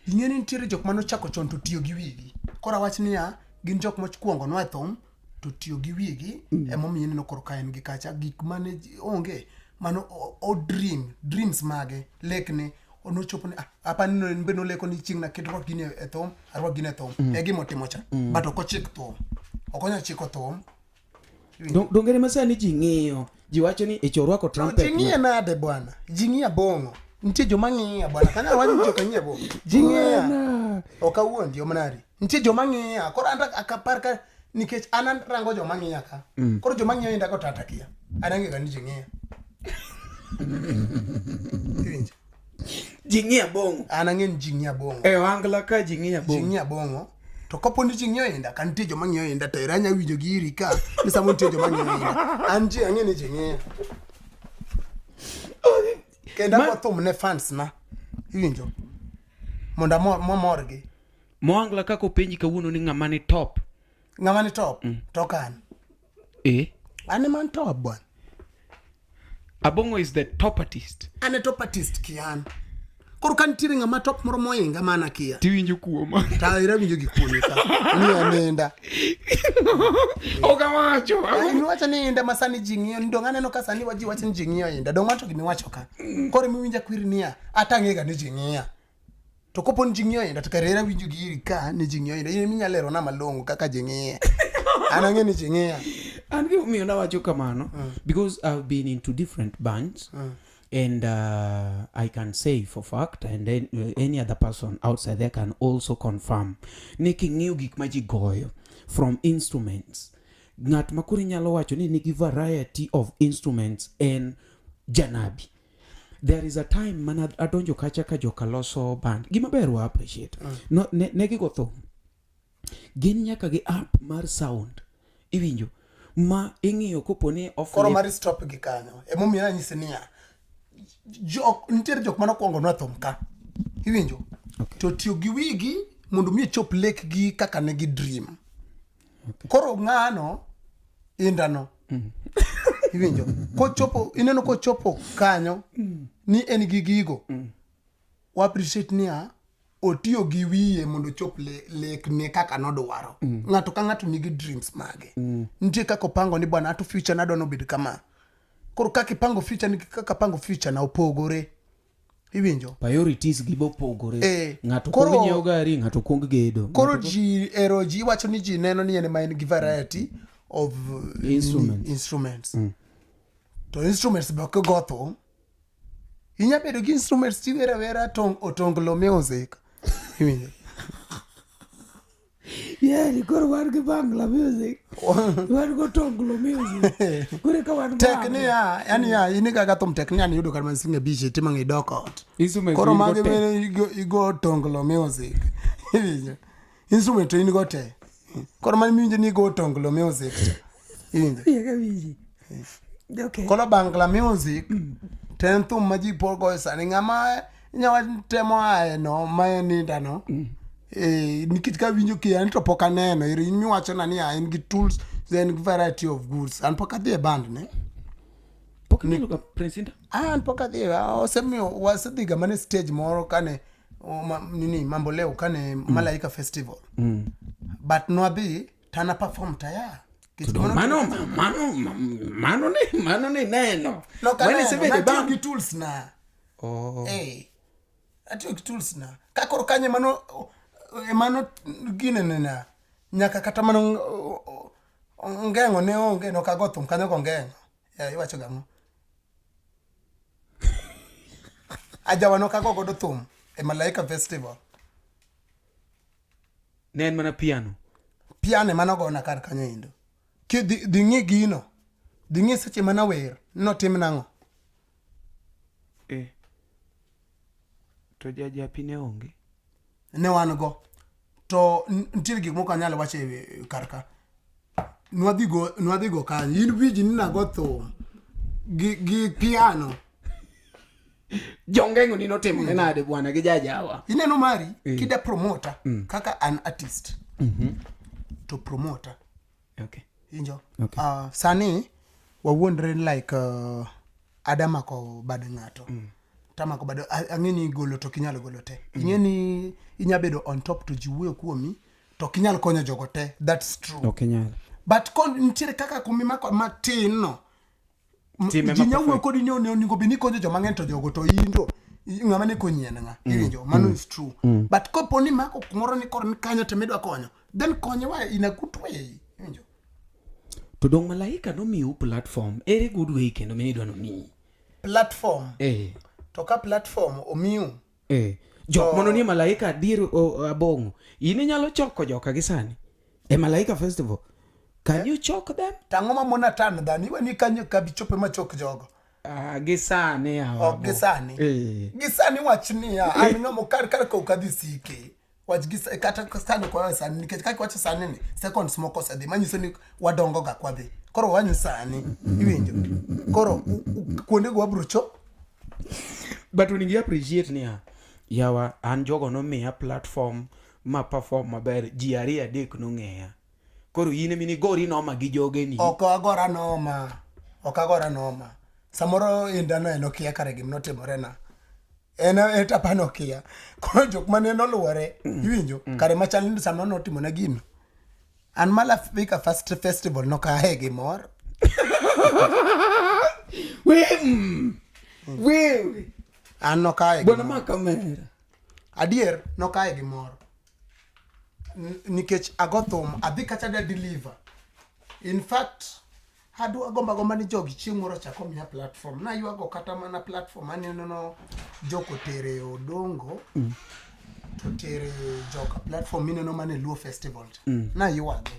ing'eni nitiere jok mano chako chon to tiyo gi wigi kora wach niya gin jok mochkuongo no e thum to tiyo gi wigi emomiyo ineno koro ka en gi kacha gik mane onge mano o dreams mage lekne onochopo ni apanino en beno leko ni ching na keto gine e thum arwa gine thum e gimo timo cha but ok ochik thum okonya chiko thum dongere masani ji ng'iyo ji wacho ni e chorwa ko trumpet ji ng'iye nade bwana ji ng'iye bongo nitie joma ng'iya bwana kanya wani joka ng'iye bongo ji ng'iya ok awuon jo manari nitie joma ng'iya koro anda akapar ka nikech an rango joma ng'iya ka koro joma ng'iya inda ko tata kia adange ga ni ji ng'iya ji ng'iya bongo an ang'en ji ng'iya bongo e Angla ka ji ng'iya bongo to kopo ni ji ng'iyo inda kan nitie joma ng'iyo inda to iranya winjo gi iri ka ni samo nitie joma ng'iyo inda an ji ang'eni ji ng'iya kenda ko thum ne fans na iwinjo monda morgi mo Angla ka ko penji kawuono ni ng'ama ni top to kan ane man top bwana Abongo is the top artist ane top artist kian koro kan tiri ng'ama top moro moinga mana kia tiwinjo kuoma ta ira winjo gi kuomi ka ni anenda ogawacho ai wacha ni inda masani jingio ndo ngane no kasani waji wacha ni jingio inda do ng'ato gimi wacho ka koro mi winja kwirnia atangega ni jingia to kopo ni jingio inda to karera winjo gi iri ka ni jingio inda ini minyalero na malongo kaka jingia anange ni jingia and give me na wacho kamano because I've been into different bands and I can say for fact and then any other person outside there can also confirm niki ng'iyo gik ma ji goyo from instruments ng'at makuri nyalo wacho ni nigi variety of instruments and janabi there is a time man adonjo kacha ka joka loso band gima ber wa appreciate no negi go thum gin nyaka gi app mar sound iwinjo ma ing'iyo koponi off koro mar stop gi kanyo emomiyo anyisi niya nitiere jok mano kuongo no thum ka iwinjo to tiyo gi wigi mondo mi chop lek gi kaka ne gi dream koro ng'ano indano iwinjo kochopo ineno kochopo kanyo ni en gi gigo wa appreciate niya otiyo gi wiye mondo chop lek ne kaka nodwaro ng'ato ka ng'ato nigi dreams mage nitie kaka opango ni bwana ato future nadwano bed kama koro kaka ipango future ni kaka pango future na opogore iwinjo priorities gi bopogore ng'ato kong nyiewo gari ng'ato kong gedo koro ji eroji wacho ni ji neno ni en ma en gi variety of instruments to instruments be ok gotho inya bedo gi instruments tiwera wera otonglo music iwinjo ni koro war gi Bangla music war go tonglo music kore ka war teknia yani ya ini kaka thum teknia ni yudo kar mansinge biche timangi dokot koro mage igo tonglo music Iwinjo. Instrument to in go te. Koro man miwinjo ni go tonglo music. Iwinjo. Okay. Kolo bangla music ten thum ma ji po go sani ng'ama nyawa temo ae no ma ni dano. Nikech ka winjo ki an to pok aneno iri miwacho na ni en gi tools then variety of goods an pok adhi e band ne. Pok ni luka Prince Inda? An pok adhi osemio wasedhiga mane stage moro kane nini mambo leo kane Malaika Festival. But no adhi tana perform taya. Mano ne neno. No When is kane the band? gi tools na. Oh. Atiyo gi tools na. Kakoro kanye mano gine na. Nyaka kata mano ngengo ne onge no kago thum kanyo go ngengo. Iwacho gang'o. Ajawa no kago godo thum e Malaika Festival. Nen mana piano. Piano mano go na kar kanyo indo. Ki di ng'i gino. Di ng'i seche mana wer. No tim nango. To jajapi ne onge. Ne wan go. To ntiere gik moko anyalo wacho e karka. Nwadhi go kanyo. In wiji ni na go thum. Gi piano. Jongengo ni notimo ne nade bwana gi jajawa. Ineno mari kida promoter kaka an artist. To promoter. Okay. Injo. Okay. Sani wawuondre like adamako bad ng'ato. Tamako bad ang'eni golo to kinyalo golo te. Ing'eni inyabedo on top to jiwuoyo kuomi to kinyalo konyo jogo te. That's true. Okay nyalo. But kon ntiere kaka kumimako matin no. Time Jinyawo kodi ni oningo bini konyo joma ng'eny to jogo to indo ng'ama ne konyien ng'a. Iwinjo mano is true. But kopo ni mako kumoro ni kor ni kanyo to midwa konyo. Then konyowa in a good way. Iwinjo. To dong Malaika no miu platform. Ere good way kendo minidwa no mi. Platform. To ka platform omiu. Jok mono ni Malaika dir abongo. Ini nyalo choko joka gi sani. E Malaika Festival. Can you choke them? Tango ma mona tan dani wani kanyo kabichope ma chok jogo. Gisani hawa. Gisani. Gisani wachni ya. Ani ngamo kar ko kadhi sike. Wach gisa kata sani kwa sani nikech kaki wacho sani ni second smoke osedi manyiso ni wadongo ga kwadhi. Koro wanyu sani. Iwinjo. Koro kuonde go wabrocho. But when you appreciate ni yawa an jogo no miya platform ma perform maber ji ariyo adek no ng'eya. Koro yine mini gori noma gi joge ni. Oko agora noma. Samoro indano enokia kare gimnotimore na. Etapano kia. Koro jok mane noluore. Iwinjo. Kare machal ni sama notimo na gino. An Malaika Festival no ka hegi mor. We. An no ka hegi. Bona makamera. Adier no ka hegi mor. Nikech agothum adhi kacha da deliver. In fact hadu agomba ni jogi chieng' moro chako miya platform na yuago kata mana platform ani no joko tere odongo to tere joka platform mineno mane Luo Festival na yuage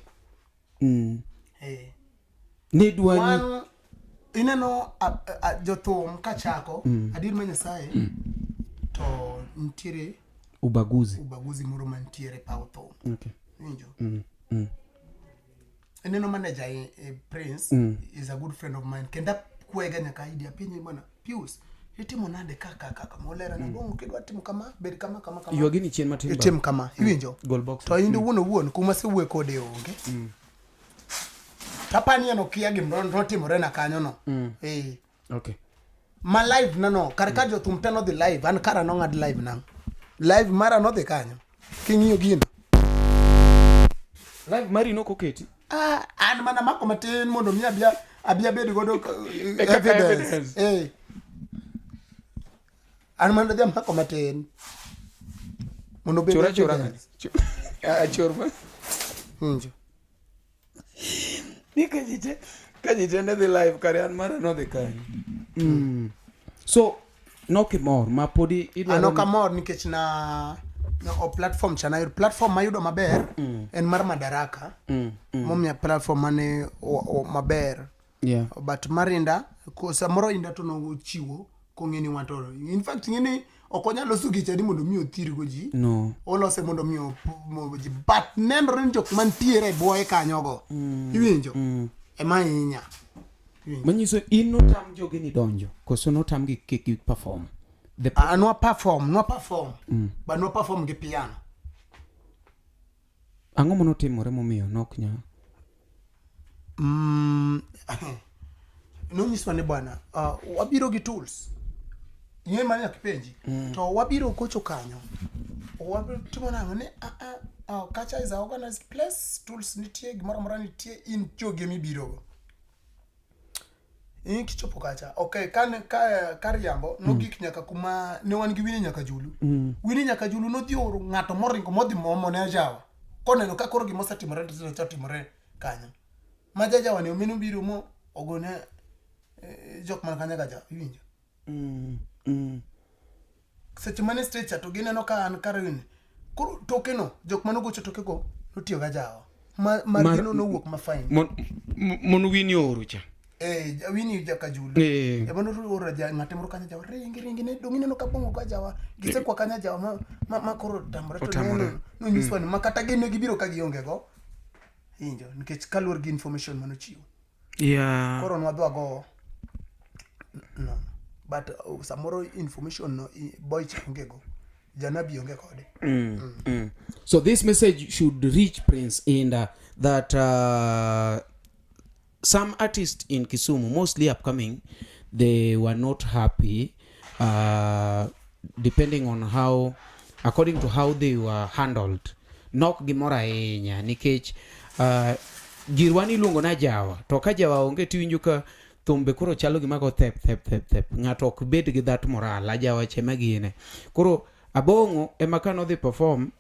Ni dwani ineno jothum kachako adir manyasaye to ntiere ubaguzi moro mantiere pa thum. Okay. Winjo. Eneno manager Prince is a good friend of mine. Kenda kwega nyaka idea pinyi bwana Pius. Itimo nade kaka molera na bongo kidwa timu kama beri kama. Yuagini chien matin. Timu kama. Iwinjo. Goal box. To indi wuon kuma se wuo kode onge. Tapani eno kia gimro timore na kanyo no. Okay. Ma live nano karka jothum teno the live an kara no ngad live nang. Live mara no de kanyo. King'iyo gino. Live mari no koketi. An mana mako matin mondo mi abia bedo godo evidence. An mana dia mako matin. Mondo bedo evidence. Chora. Njo. Kajite ne the live kare an mara no de kanyo. So no kimor mapodi idwa. Ano kamor nikech na o platform chana platform mayudo maber en mar Madaraka. Momia platform mane maber. Yeah. But Marinda samoro inda to no chiwo kongeni watoro. In fact ngeni okonyalo sugicha ni mondo mi othir go ji No. olose mondo mi ji but nenore ni jok mantiere buoye kanyogo iwinjo ema inya Manyiso in no tam jogi ni donjo koso no tam gi kiki perform. no perform but no perform gi piano. Ang'o mono timore momiyo nok nya? No nyiswa ni bwana wabiro gi tools yeye manya kipenji to wabiro kocho kanyo wabiro timo nango ne kacha is a organized place tools nitie gimoro moro nitie in joge mibiro kichopo kacha okay kan kariambo no gik nyaka kuma ne wan gi wini nyaka julu wini nyaka julu no dhioro ngato moringo modhi momo ne jawa koneno ka koro gimo satimore to chatimore kanyo majaja ne omino biro mo ogone jok man kanya gaja winjo seche mane stage to gineno ka an karin koro tokeno jok manogocho tokego notiyo gajawa margino no wuok ma fine mon wini oru cha wini jaka julu bono oro ja ngate moro kanya jawa ringi ne dongine no kabongo ka jawa gise kwa kanya jawa ma koro tamore to no nyiswa ni makata gene gibiro ka gionge go injo nikech kalor gi information mano chiwo koro no adwa go no but samoro information no boy chonge go janabi onge kode. So this message should reach Prince in that some artists in Kisumu, mostly upcoming, they were not happy depending on how, according to how they were handled. Nok gimora enya nikech girwani luongo na jawa to ka jawa onge tiwinjo ka thumbe koro chalo gima go thep ngato ok bed gi that moral ajawa chema gine koro abongo ema kano dhi perform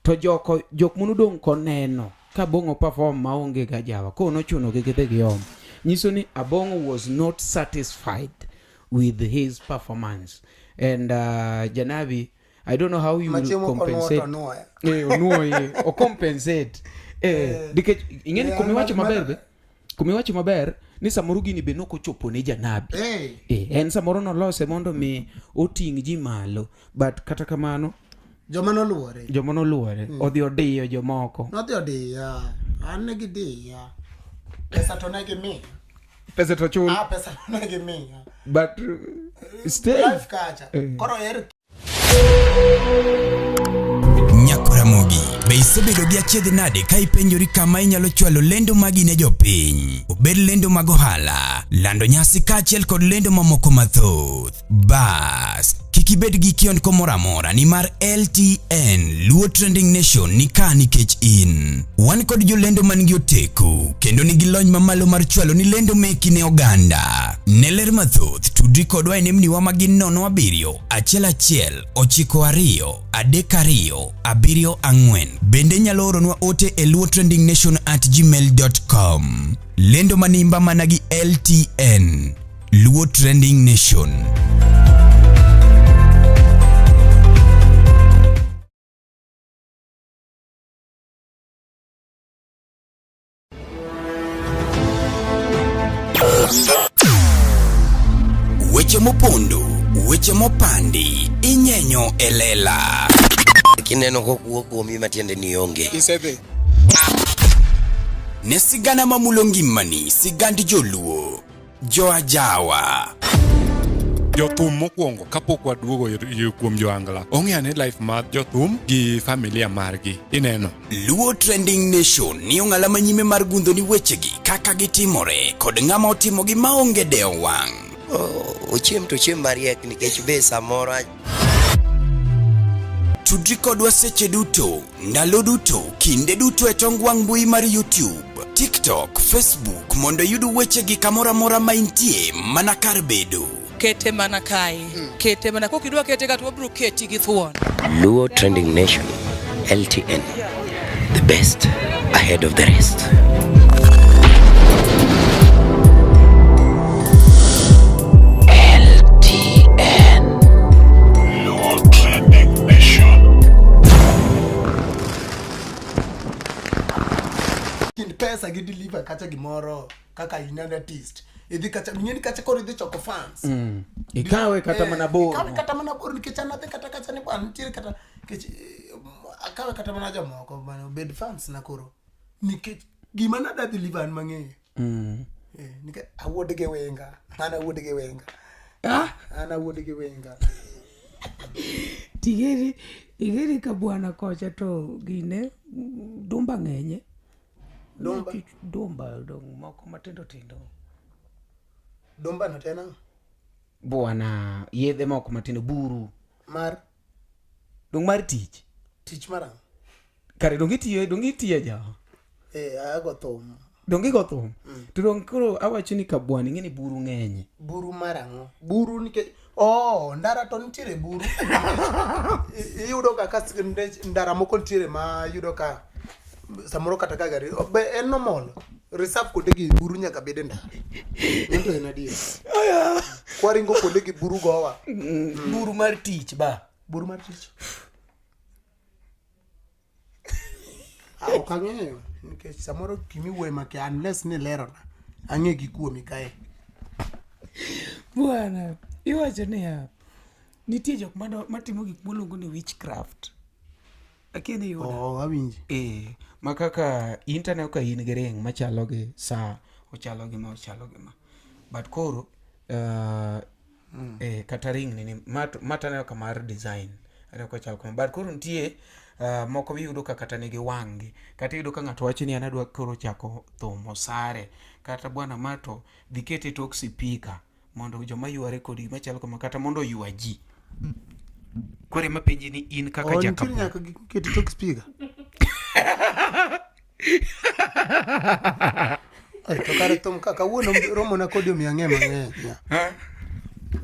to jok munudong koneno ka bongo perform maonge ga jawa ko no chuno gi gidhe giom nyiso ni abongo was not satisfied with his performance and Janabi, I don't know how you will compensate o compensate dikech ingeni kumiwacho maber ni samoro gini be noko chopo ne Janabi en samoro no lose mondo mi oting ji malo but kata kamano joma no luore odhi odiyo jomoko odhi odiyo an gi diya pesa to negi mi pesa to chul pesa to negi mi but still life kacha koro Nyakoramogi, be isebedo gi achiedh nade ka ipenjori kama inyalo chwalo lendo magi ne jopiny? Obed lendo mag ohala, lando nyasi kaachiel kod lendo mamoko mathoth. Bas, kik ibed gi kiondko moro amora nimar LTN Luo Trending Nation ni ka nikech in. Wan kod jolendo man gi oteku kendo nigi lony mamalo mar chwalo ni lendo meki ne oganda. Ne ler mathoth tudri kodwa e nembniwa magin 07 1 92 32 74. Bende nyalo oronwa ote e luotrendingnation@gmail.com. Lendo manimba mana gi LTN Luo Trending Nation. Weche mopondo, weche mopandi, inyenyo elela. Kineno kokuok kuomi matiende ni onge. Isebe. Ne sigana mamulo ngimani, sigand joluo, joajawa. Jothum mokwongo kapok waduogo kuom joangla ong'eane life mar jothum gi familia margi ineno. Luo Trending Nation ni ong'ala manyime mar gundho ni wechegi kaka gitimore kod ng'ama otimogi maonge deo wang'. Ochiem to chiem mariek nikech be samoro tudri kodwa seche duto, ndalo duto, kinde duto e tong wang' mbui mar YouTube, TikTok, Facebook mondo yud wechegi kamora mora ma intie mana kar bedo. Kete mana kae kete mana kokidwa kete ka to bro keti gi thuon. Luo Trending Nation LTN, the best ahead of the rest. pesa gi deliver kacha gimoro kaka in an artist idhi kacha ng'eni kacha koro idhi choko fans ikawe kata mana bor ikawe kata mana bor nikech an adhi kata kacha ni bwana nitiere kata nikech akawe kata mana jomoko bwana bed fans na koro nikech gima nada deliver an mang'eyo nikech awuod gi wenga ana wuod gi wenga igeri ka bwana kocha to gine dumba ng'enye dumba dong moko matindo tindo dumba no tena bwana yedhe moko matindo buru mar tich marang kare dong itiye ja ago thum dong igo thum to dong koro awacho ni ka bwana ing'eni buru ng'enye buru marang'o buru nikech ndara to nitiere buru iyudo ka ndara moko nitiere ma yudo ka samoro kata ka gari be en normal reserve kode gi buru nyaka bede ndara nto en adier kwaringo kode gi buru gowa buru mar tich ok ang'eyo nikech samoro kimiwuoye make unless ni lero na ang'e gi kuomi kae bwana iwacho niya nitie jok matimo gik moluongo ni witchcraft akieni yudo awinji ma kaka internet ka in gi ring machalo gi saa ochalo gi ma but koro kata ring ni mataneno ka mar design aneno ka chalo kama but koro nitie moko biyudo ka kata nigi wang'gi kata iyudo ka ng'ato wacho ni anadwa koro chako thum osare kata bwana mato dhi kete tok sipika mondo joma yware kodi machalo kama kata mondo ywa ji kore mapenji ni in kaka jaka nyaka kete tok speaker to kare thum kaka wuono romo na kodi omiang'e mang'eny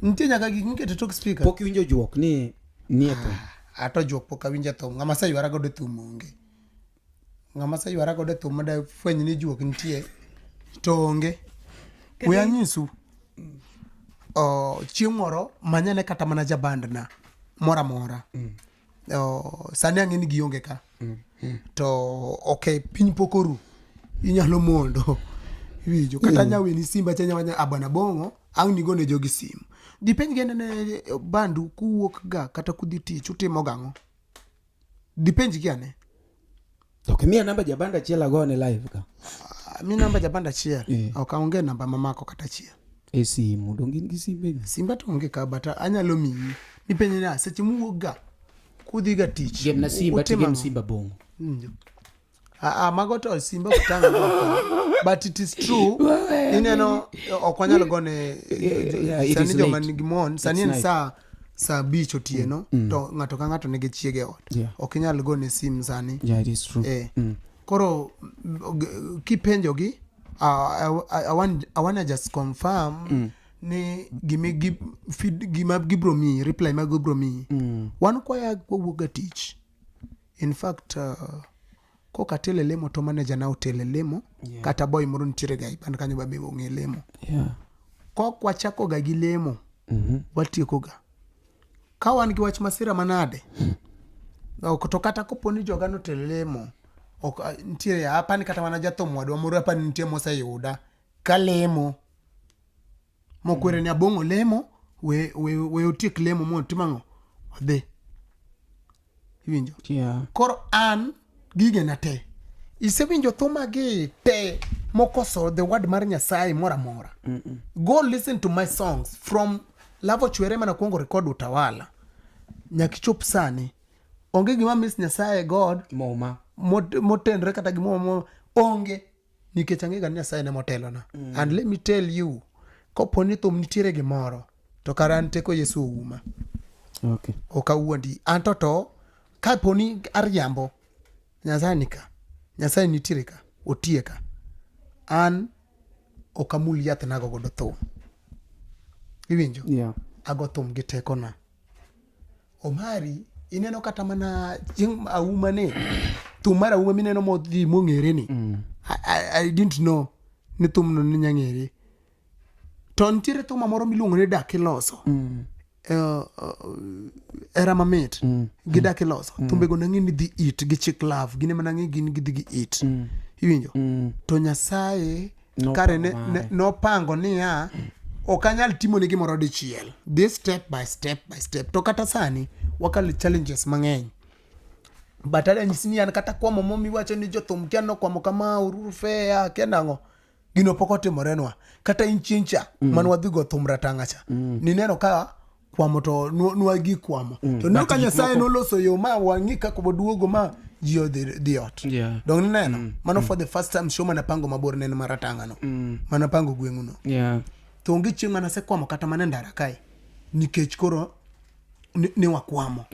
nitie nyaka kete tok speaker pok iwinjo juok ni nie thum ato juok pok awinjo thum ng'ama sa ywara godo thum onge ng'ama sa ywara godo thum mada fweny ni juok nitie to onge we anyisu chieng' moro manyane kata mana jabandna mora sani ang'e ni gionge ka to okay piny pokoru inyalo mondo winjo kata nyaweni simba chanya abana bongo ang' nigo ne jogi sim dipenj gende ne bandu kuwuok ga kata kudhi tich utimo gang'o dipenj giane okay mia namba jabanda achiel agone live ka mi namba jabanda achiel ok aonge namba mamako kata achiel e simu dong in gi simbe simba to onge ka bata anyalo miyi mipenje na seche muwuok ga kudhi ga tich game na simba to game simba bongo mago to simba kutanga but it is true ineno okwanyalo gone sani joma nigi mon sani en sa bicho tieno to ng'ato ka ng'ato nigi chiege ot ok inyal gone sim sani it is true koro kipenjogi I wanna just confirm ni gima gibro mi reply ma gibro mi wan kwaya wuoga tich in fact koka tele lemo to manager na otele lemo kata boy moro nitiere ga ipan kanyo babe ong'e lemo kok wachako ga gi lemo watieko ga ka wan gi wach masira manade to kata koponi joga no tele lemo ok nitiere hapa ni kata manager to mwadwa moro hapa nitie moseyuda ka lemo mokwere ni abongo lemo we otiek lemo mo timang'o odhi iwinjo koro an gige na te isewinjo thuma gi te mokoso the word mar Nyasaye mora go listen to my songs from Lavo Chwere mana kuongo record Utawala nyakichop sani onge gima miss Nyasaye God moma motenre kata gimo onge nikech ang'e ga Nyasaye ne motelo na and let me tell you koponi thum nitiere gimoro to karan teko Yesu uma okay okawuondi anto to kaponi ariambo Nyasaye nitiere ka otieka an okamul yath nago godo thum iwinjo ago thum gi teko na Omari ineno kata mana chieng' auma ne thum mar auma mineno modhi mong'ere ni I didn't know ni thum no ni nyang'ere to nitiere thum moro miluongo ni dak iloso era mamit gi dak iloso thumbego nang'e ni dhi it gi chik love gine mana ng'e gin gidhi gi it iwinjo to Nyasaye kare nopango niya ok anyal timo ni gimoro dichiel, this step by step to kata sani wakalo challenges mang'eny, but anyisi ni an kata kwamo momi wacho ni jothum kia nokwamo kama ururu fea kia nang'o gino pok otimorenwa kata in chincha man wadhi go thum ratang'acha nineno ka kwamo to nwagi kwamo to ne ka Nyasaye noloso yo ma wang'i kaka boduogo ma ji odhi ot dong neno mano for the first time show manapango mabor neno maratang'ano manapango gweng'uno to onge chieng' manasekwamo kata mana ndara kae nikech koro ni wakwamo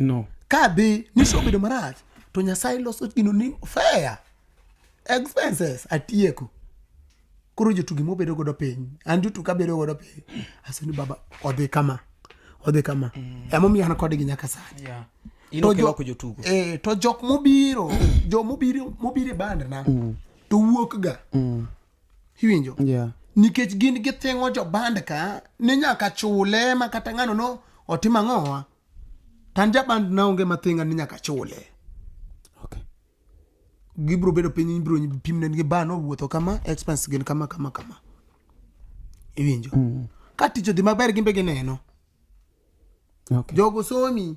ka dhi ni show bedo marach to Nyasaye loso gino ni fair expenses atieko koro jotugi mobedo godo piny an jotu ka bedo godo piny asoni baba odhi kama emomiyo an kodgi nyaka sani to jok mobiro mobiro bandna to wuok ga hiwinjo nikech gin githingo jo band ka ni nyaka chule ma kata ng'ano no otima ng'owa tan jaband na onge mathinga ni nyaka chule gibro bedo piny ibro pimne gi bano wuotho kama expense gin kama iwinjo ka ticho di maber gimbe gineno jogo somi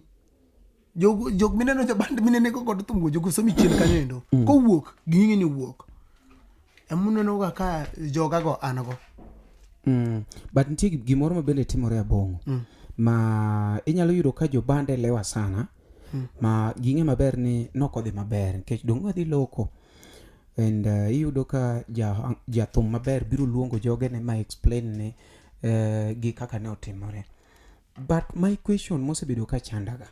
jog mineno jo band minene ko kod thumgo jogo somi chien kanyo ko wuok gingi ni wuok emuneno ga ka joga go anago but nitie gimoro ma bende timore abongo ma inyalo yudo ka jo bande lewa sana ma ginge maber ni nokodhi maber nikech dong wadhi loko and iyudo ka jathum maber biro luongo joge ne ma explain ne gi kaka ne otimore. But my question mosebedo ka chandaga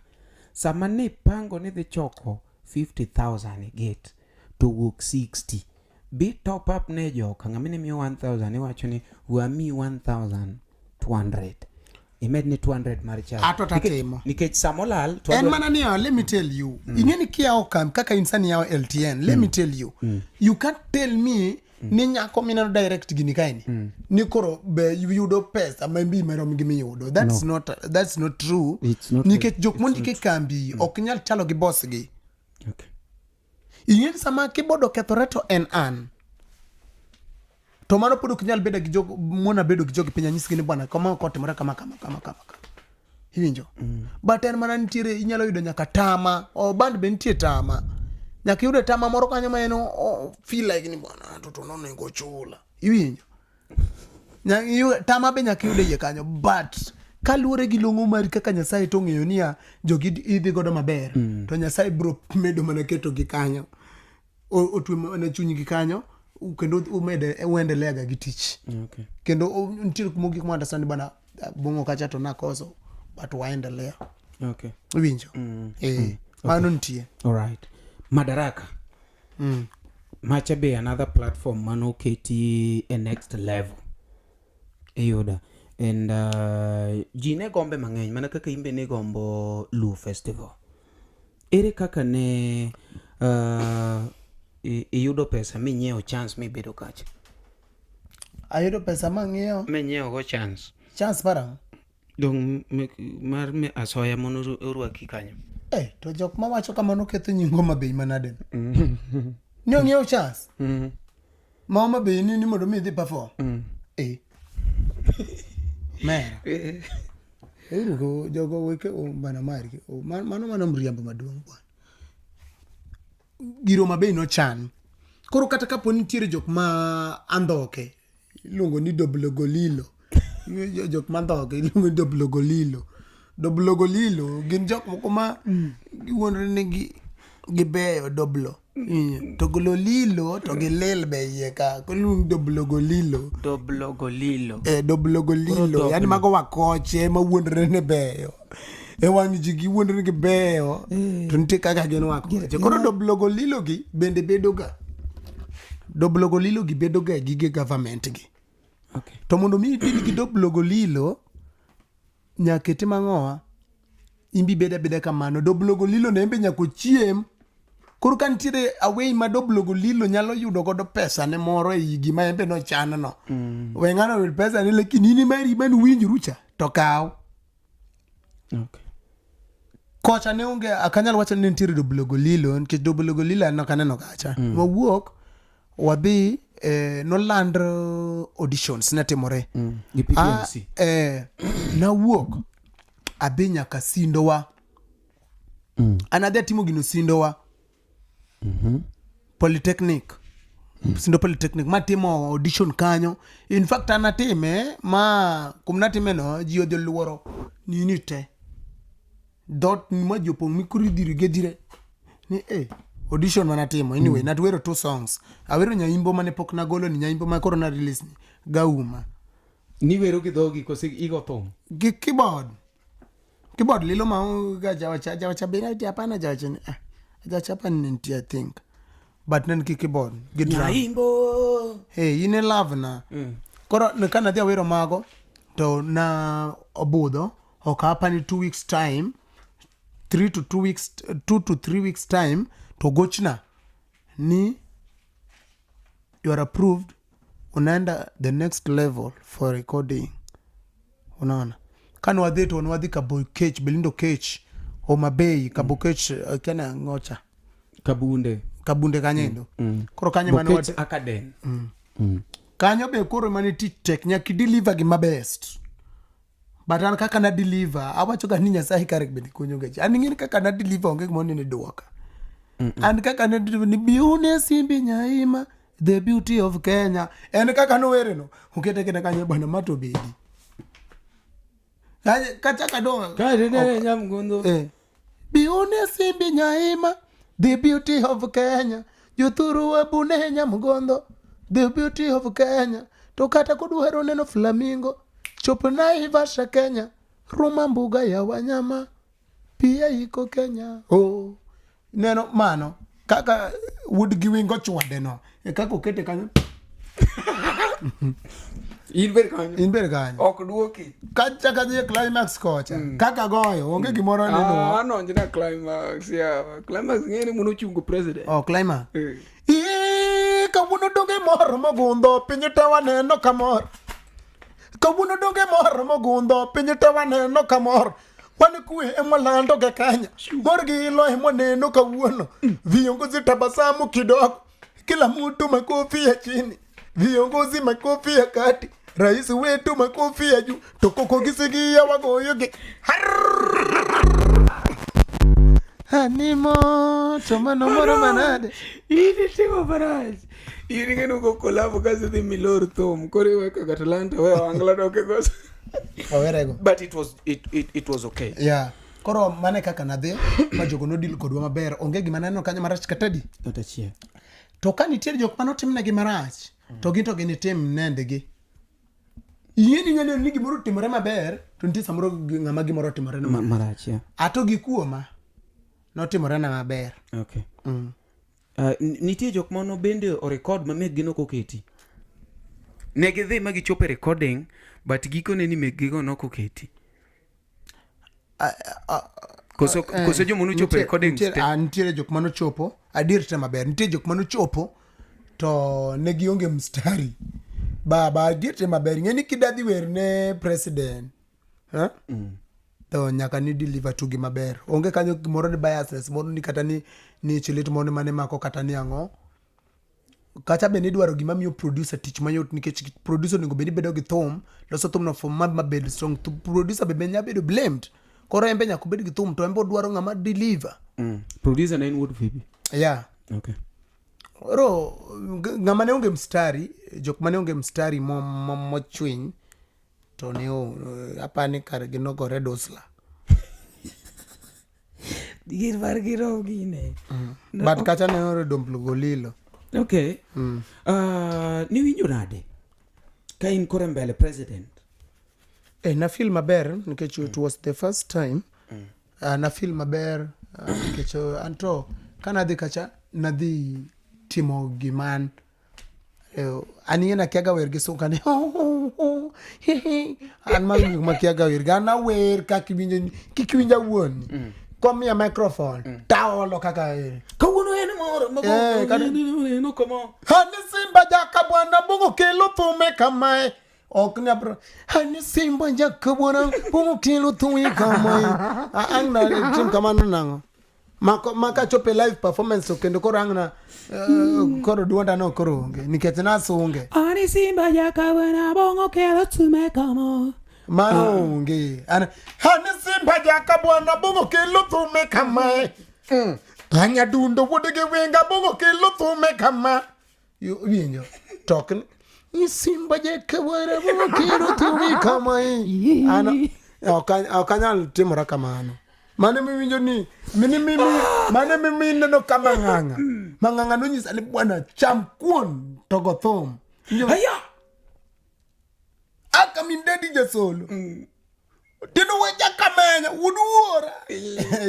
sama ne pango ne dhi choko 50,000 e gate to wuok 60 bi top up ne joka ng'amine miyo 1,000 iwacho ni wami 1,200 imed ni 200 mar charge atotatimo nikech samolal en mana ni let me tell you ingeni kia okam kaka insani yao LTN let me tell you you can't tell me ni nyako minano direct gini kaini ni koro be yudo pesa maybe merom gimi yudo that's not true nikech jok mondi ke kambi ok nyal chalo gi boss gi ingeni sama kibodo kethoreto en an to mano podo kinyal bedo gi jogo mona bedo gi jogo pinya nyisgi ni bwana kama kotimore kama hiwinjo but en mana ntiere inyalo yudo nyaka tama o band be ntie tama nyaka yudo tama moro kanyo ma eno feel like ni bwana to nono ngo chula hiwinjo nyaka tama be nyaka yudo ye kanyo but kaluore gi longo mar kaka Nyasaye to ng'eyo niya jogi idhi godo maber to Nyasaye bro medo mana keto gi kanyo otwe na chunyi gi kanyo kendo umede uendelea gi tich kendo ntiere kumogi kuma understand bana bongo kacha to nakoso but waendelea winjo mano ntie alright Madaraka macha be another platform mano keti a next level eyoda and jine gombe mang'eny mana kaka imbe ne gombo Luo Festival ere kaka ne iyudo pesa minyiewo chance mibedo kacha ayudo pesa mang'iewo minyiewo go chance parang dong mar me asoya mono urwaki kanyo to jok ma wacho kamano ketho nyingo mabei manade ni ong'iewo chance ma mabei ni mondo mi dhi perform mera go jogo weke bana mari mano mriambo maduong' bwana giro mabei no chan koro kata kapo nitiere jok ma andhoke iluongo ni doblogolilo jok ma andhoke iluongo ni doblogolilo gin jok moko ma giwuondre ni gibeyo doblo to gololilo to gilil be iye ka kolung doblogolilo yani mago wakoche ma wuondre ne beyo wang' ji giwuondre ni gibeyo to nitie kaka gin wakoche koro doblogolilo gi bende bedoga gige government gi to mondo mi ibed gi doblogolilo nyaka itim ang'owa imbi beda kamano doblogolilo ne imbe nyaka chiem koro ka nitiere away ma doblogolilo nyalo yudo godo pesa ne moro e gima embe no chan no we ng'ano wil pesa ne lakini ni mari man winjru cha to kaw kocha ne onge akanyal wacho ni nitiere doblogolilo nikech doblogolilo no kaneno kacha wawuok wadhi noland auditions ne timore Gi PPMC. nawuok adhi nyaka Sindowa. An adhi atimo gino Sindowa Polytechnic. Sindo Polytechnic matimo audition kanyo. In fact an atime ma kumnatime no ji odhi luoro nini te dot ma jopong mikuri dire ni audition manatimo anyway natwero 2 songs. Awero nyaimbo mane pok nagolo ni nyaimbo ma koro na release ni Gauma. Ni wero gi dhogi kose igo thum. Gi keyboard lilo ma ga jawacha bena ti hapana jawacha hapa ni I think but nen ki keyboard gi drum. Nyaimbo. Hey in love na. Koro ne kana dia wero mago to na obudho okapa ni 2 weeks time 2 to 3 weeks time to gochna ni you are approved unaenda the next level for recording. Unaona kana wadhi to wadhi Kaboy Kech Belindo Kech Homa Bay Kaboy Kech kana ngocha kabunde kanyendo koro kanyo mane wat academy kanyo be koro mane tek nyaki deliver gi mabest but an kaka na deliver awacho ga ni Nyasaye karek be konyo gachi an ngin kaka na deliver onge mo ne duoka an kaka na ni biune simbi nyaima the beauty of Kenya en kaka no were no ukete kena kanyo bana mato bedi kata kado kare nyamgondo biune simbi nyaima the beauty of Kenya Juthuru wabune nyamgondo the beauty of Kenya to kata kuduhero neno flamingo chopo Naivasha Kenya ruma mbuga ya wanyama pia iko Kenya neno mano kaka would giwingo chwade no kaka ukete kanyo inber kanyo ok duoki kacha kadhi climax kocha kaka goyo onge gimoro neno anonjina climax climax ngene muno chungo president climax kawuono donge mor mogundho piny tawa neno kamor kawuono donge mor mogundho piny tawa neno kamor wan kwe emolando ge Kenya mor gi ilo emoneno kawuono viongozi tabasamu kidogo kila mtu makofi ya chini viongozi makofi ya kati rais wetu makofi ya juu tokoko gisigia wagoyo ge animo tomano moro manade ini timo baraj ini ngeno go collab kazi de milor tom kore weka Atlanta we angla doke goso owerego but it was okay. Yeah koro mane kaka nadhi ma jogo no deal kodwa maber onge gima neno kanyo marach katadi otachie to ka nitie jok mano timne gi marach to ginto ginitim nendegi yeni ngene ni gimoro timore maber to nitie samoro ngama gimoro timore na marach ato gikuoma no timore na maber. Okay. Nitie jok mano bende o record ma meg gino koketi ne gidhi ma gichopo recording but giko ne ni meg gigo no koketi koso jo monu chopo recording nitie jok mano chopo adir te maber nitie jok mano chopo to ne gionge mstari baba adir te maber ngeni kidadhi wer ne president to nyaka ni deliver to gi maber onge kanyo gimoro ni biasness moro ni kata ni chilit mone mane mako kata ni ango kata be ni dwaro gima miyo producer tich mayot nikech producer ningo bedi bedo gi thum loso thum no for mabed strong to producer be nya bedo blamed koro embe nya kubed gi thum to embe dwaro ngama deliver producer na in wood vipi okay ro ngama ne onge mstari jok mane onge mstari mo chwiny to ne apani kar gino gore dosla digir var giro gine but kacha ne ore domplugo lilo okay ni winjo nade ka in kore mbele president na feel maber nikech it was the first time na feel maber nikech anto kana dhi kacha nadhi timo giman ani na kiaga wer gi sukane an ma kiaga wer gana wer ka kiwinja wuon kom ya microphone taolo kaka kawuono en moro no komo hani simba jaka bwana bungu kelo thume kamae ok ne bro hani simba jaka bwana bungu kelo thume kamae ang na tim kamano nango maka chope live performance to kendo koro ang'na koro duonda no koro onge nikech nasunge Ani simba jakabwana bongo kelo tume kama mano onge ani simba jakabwana bongo kelo tume kama anya dundo wodege wenga bongo kelo tume kama winjo tokni simba jakabwana bongo kelo tume kama ana okanyal timora kamano mane miwinjo ni mane neno kama ng'ang'a no nyisa ni bwana cham kuon to go thum Haya aka min dedi jasolo tino weja kamenya wuduora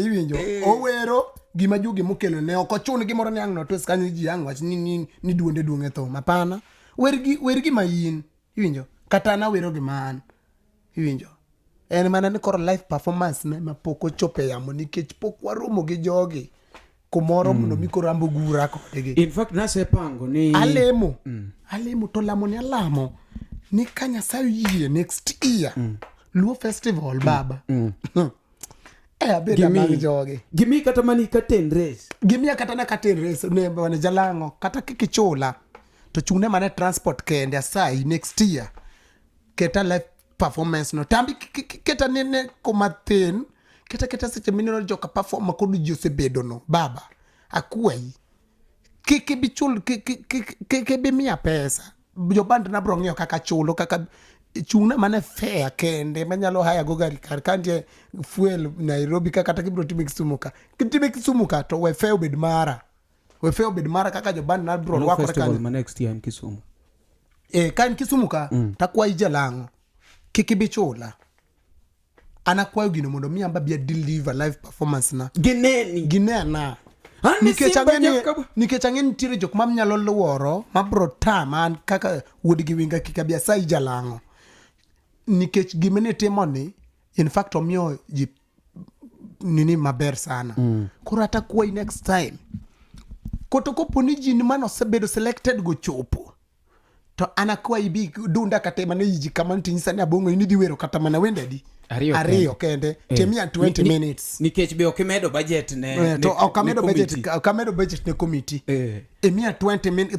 iwinjo owero gima jugi mokelo ne ok ochun gimoro ni ang' no tos kanyo ji ang' wach ni duonde duong'e thum apana wergi mayin iwinjo kata na wero gi man iwinjo en mana ni koro live performance ne mapok ochope yamo nikech pok waromo gi jogi kumoro mondo mikoro ambo gura kodgi in fact nasepango ni alemo to lamo ni alamo ni ka Nyasaye yie next year Luo Festival baba abeda mag jogi gimi kata mani katen race gimi kata na katen race ne wane jalango kata kikichula to chune mana transport kende asai next year keta live performance no tambi keta nene komathen keta seche mineno joka perform kodu josebedo no baba akwai bichul bi mia pesa jo band na bro ng'eyo kaka chulo kaka chuna mane fair kende manyalo haya go gari kar kanje fuel Nairobi kata kibro timi Kisumuka to we fair bed mara kaka jo band na bro wako kan next year in Kisumu kan Kisumuka takwa ijalango kikibichula anakwayo gino mondo miamba bia deliver live performance na ginena nikech ang'e nitiere jok ma mnyalo luoro mabro taman kaka wuod gi winga kikabia sai jalango nikech gimene timo ni in fact omiyo ji nini maber sana koro ata kwai next time koto koponi ji ni mano sebedo selected go chopo to anakwa ibi dunda katema ne yiji kama ntinyisa ni abongo ini diwero kata mana wende di ariyo kende temia 20 minutes nikech be okimedo budget ne to okamedo budget ne committee emia 20 minutes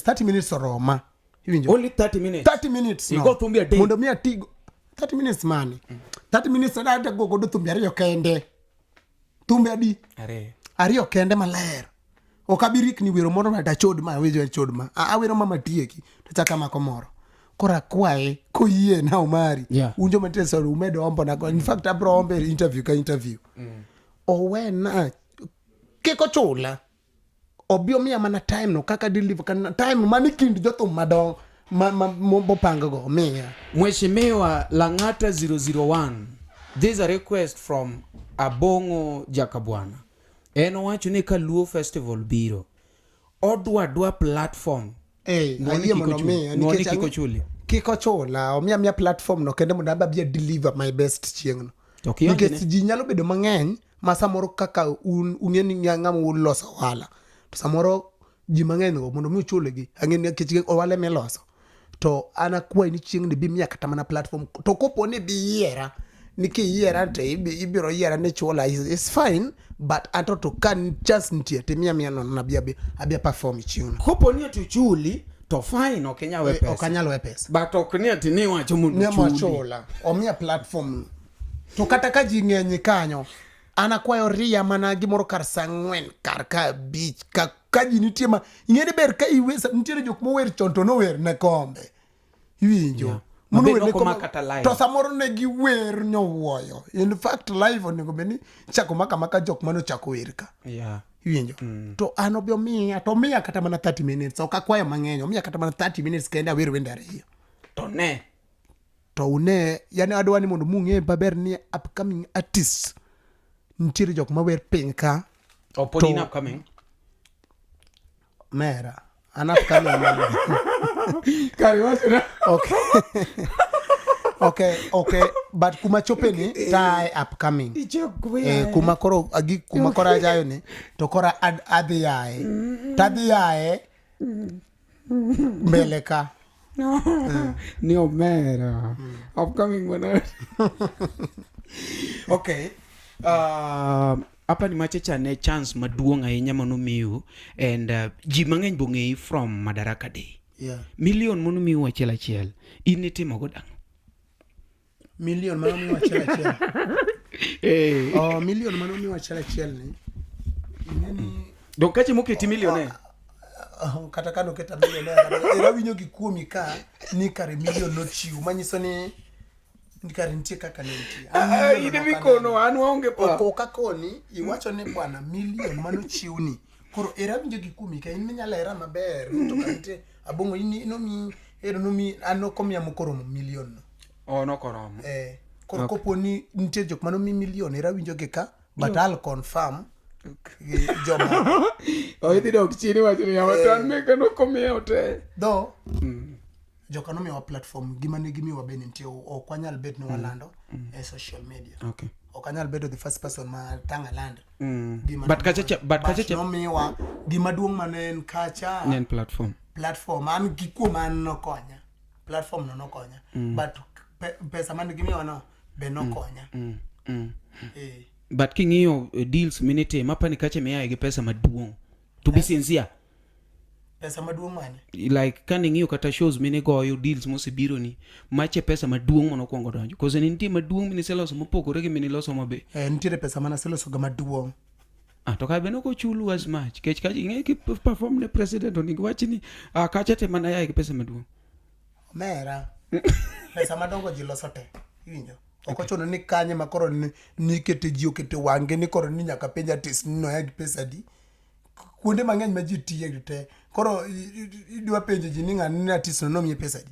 30 minutes oroma hivinjo only 30 minutes no. Go thumbia day mondo mia tigo 30 minutes mani 30 minutes na da go do thumbia ariyo kende thumbia di ariyo kende maler okabirik ni wero moro mata chodma wejo chodma awero mama tieki to chaka makomoro kora kwae koyie na umari unjo mateso umedo ombo na in fact abro ombe interview owena keko chula obio mia mana time no kaka deliver kan time mani kind jothum madong mombo pango mia Mheshimiwa Lang'ata 001 this is a request from Abongo Jakabwana en wacho ni ka Luo Festival biro odwa platform kiko chula omia platform no kende mondo abia deliver my best chiengno nikech ji nyalo bedo mang'eny ma samoro kaka ung'eni ng'ama uloso wala to samoro ji mang'eny go mondo mi uchulegi ang'eni kech wale meloso to anakwai ni chiengni bi mia kata mana platform to koponi bi yiera nikiyiera te ibiro yiera ne chula is fine but ato to kan just ntie te mia no na abia perform chiengno koponi atuchuli to fine okenyawe pesa okanyalwe pesa but okni atini wacho mundu chula omia platform to kata ka ji ng'eny kanyo anakwayo ria mana gimoro kar sang'wen kar ka beach ka ji nitie ma ing'eni ber ka iwesa nitiere jok mower chonto no wer ne kombe iwinjo to samoro ne giwer nyowuoyo in fact live onego beni chako maka jok mano chako wer ka iwinjo to an obio mia kata mana 30 minutes ok akwayo mang'eny omia kata mana 30 minutes kende awer wende ariyo to une yani adwani mondo mung'e maber ni upcoming artists nitiere jok mawer piny ka opodina upcoming mera an upcoming kari wacho okay but kuma chopeni tai upcoming kuma koro ajayo ni to kora adhi yae mbele ka ni omera upcoming bwana okay apani machacha ne chance maduong' ahinya manomiu and ji mang'eny bong'ei from Madaraka Day. Yeah. Million monomiu achiel in itimo go dang'? Million manomiu achiel. Million manomiu achiel ni. Ingeni Dok kache moketi million kata kano keta million era winyo gi kuomi ka ni kare million no chiu manyiso ni kare nitie kaka ne nitie. Ide mikono an waonge pa. Oko kakoni iwacho ni bwana million mano chiu ni. Koro era winjo gi kuomi ka in minyala era maber to kante abongo ini nomi ano komia mokoro million no. No koromo. Koro koponi nitie jok mano mi million era winjo gi ka but I'll confirm joma idhi dok chini wacho ni awatan meka no komia ote do joka no miwa platform gima ne gimiwa bene nitie ok wanyal bet no walando e social media. Okay. Ok wanyal bedo the first person ma tanga land. But kacha no miwa gima duong' manen kacha nen platform an gikuo man no konya platform no konya but pesa man gimiwa no be no konya. But king'iyo deals minite mapani kache miyae gi pesa maduong'. To be sincere. Pesa maduong' mane? Like kaning'iyo kata shows mine goyo deals mosebiro ni mache pesa maduong' mono kuongo donjo. Cause nitie maduong' miniseloso mopogore gi miniloso mabe. Nitiere pesa mana seloso ga maduong'. To ka beno ko chulu as much. Kech kache ing'e ki perform ne president oningo wachi ni kacha te mana yae gi pesa maduong'. Mera. Pesa madongo ji loso te. Iwinjo. Okochono ni kanye makoro ni kete ji okete wange ni koro ni nyaka penja tis no ya gi pesa di. Kuonde mang'eny ma ji tiye te. Koro idwa penjo ji ni ng'ani ni atis no mi pesa di.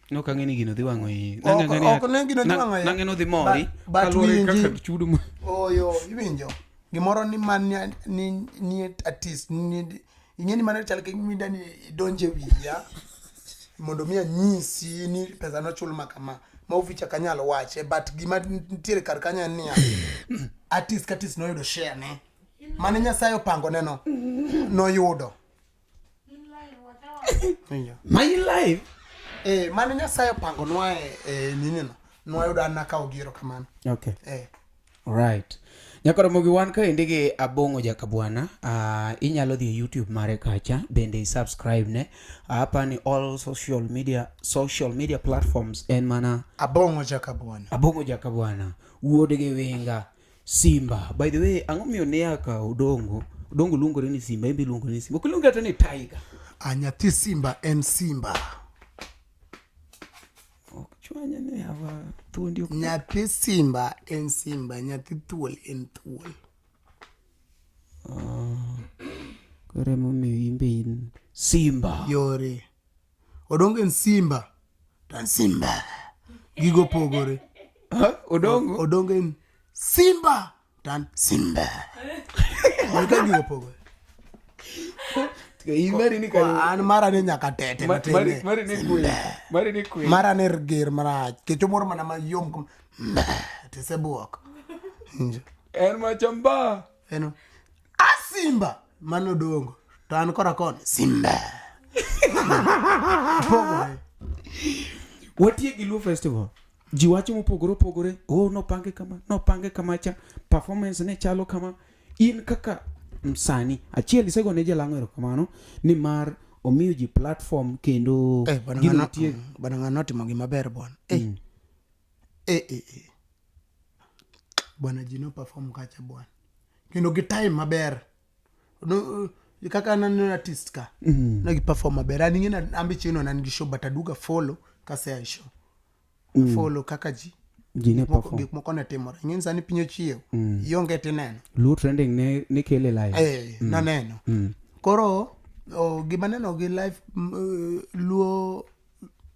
No ka ng'eni gino dhi wang'o i. Ok ne gino dhi wang'o i. Nang'eno dhi mori. Kalure kaka chudo mo. Oyo, iwinjo. Gimoro ni man ni atis ni ing'eni mana chal ke gimida ni donje wiya. Mondo mi anyisi ni pesa no chul makama. Mauficha kanyalo wache but gima nitiere kar kanya niya artist no yudo share ne mane Nyasaye opango neno no yudo My life mane Nyasaye opango nwa nini no yudo an ka ogiro kamano. Okay. Right. Nyakoro mogi wan ka indigi Abongo Jakabwana. Inyalo dhi YouTube mare kacha bende subscribe ne hapa ni all social media platforms en mana Abongo Jakabwana wuode ge wenga Simba. By the way ang'o miyo ne aka Odongo luongore ni Simba, imbe luongo ni Simba, kulunga hata ni Tiger. Nyathi Simba en Simba. Chwanya ne hawa thuondi ok. Nyathi Simba en Simba, nyathi thuol en thuol. Kore momiyo imbe in Simba. Yore. Odongo en Simba. Tan Simba. Gigo pogore. Odongo en Simba. Tan Simba. Gigo pogore. Imari ni kali. An mara ne nyaka tete. Mari ni kwe. Mara ne ger marach. Kecho moro mana mayom kom. Tese buok. En machamba. Eno. Simba. Mano Odongo. To an kora kon. Simba. Pogore. Watie gi Luo Festival. Ji wacho mopogore. No pange kama cha. Performance ne chalo kama. In kaka msani achiel isego ne jalang'o kamano ni mar omiyo ji platform kendo ginotie bana ng'ano timo gima ber bwana bwana ji no perform kacha bwana kendo gi time maber no kaka nan artist ka na gi perform maber ani ngina ambi chino nan gi show bataduga follow kase ai show follow kaka ji ne perform gik moko ne timore ngin sani pinyo chiew ionge tineno Luo trending ne kele live na neno koro gima neno gi live Luo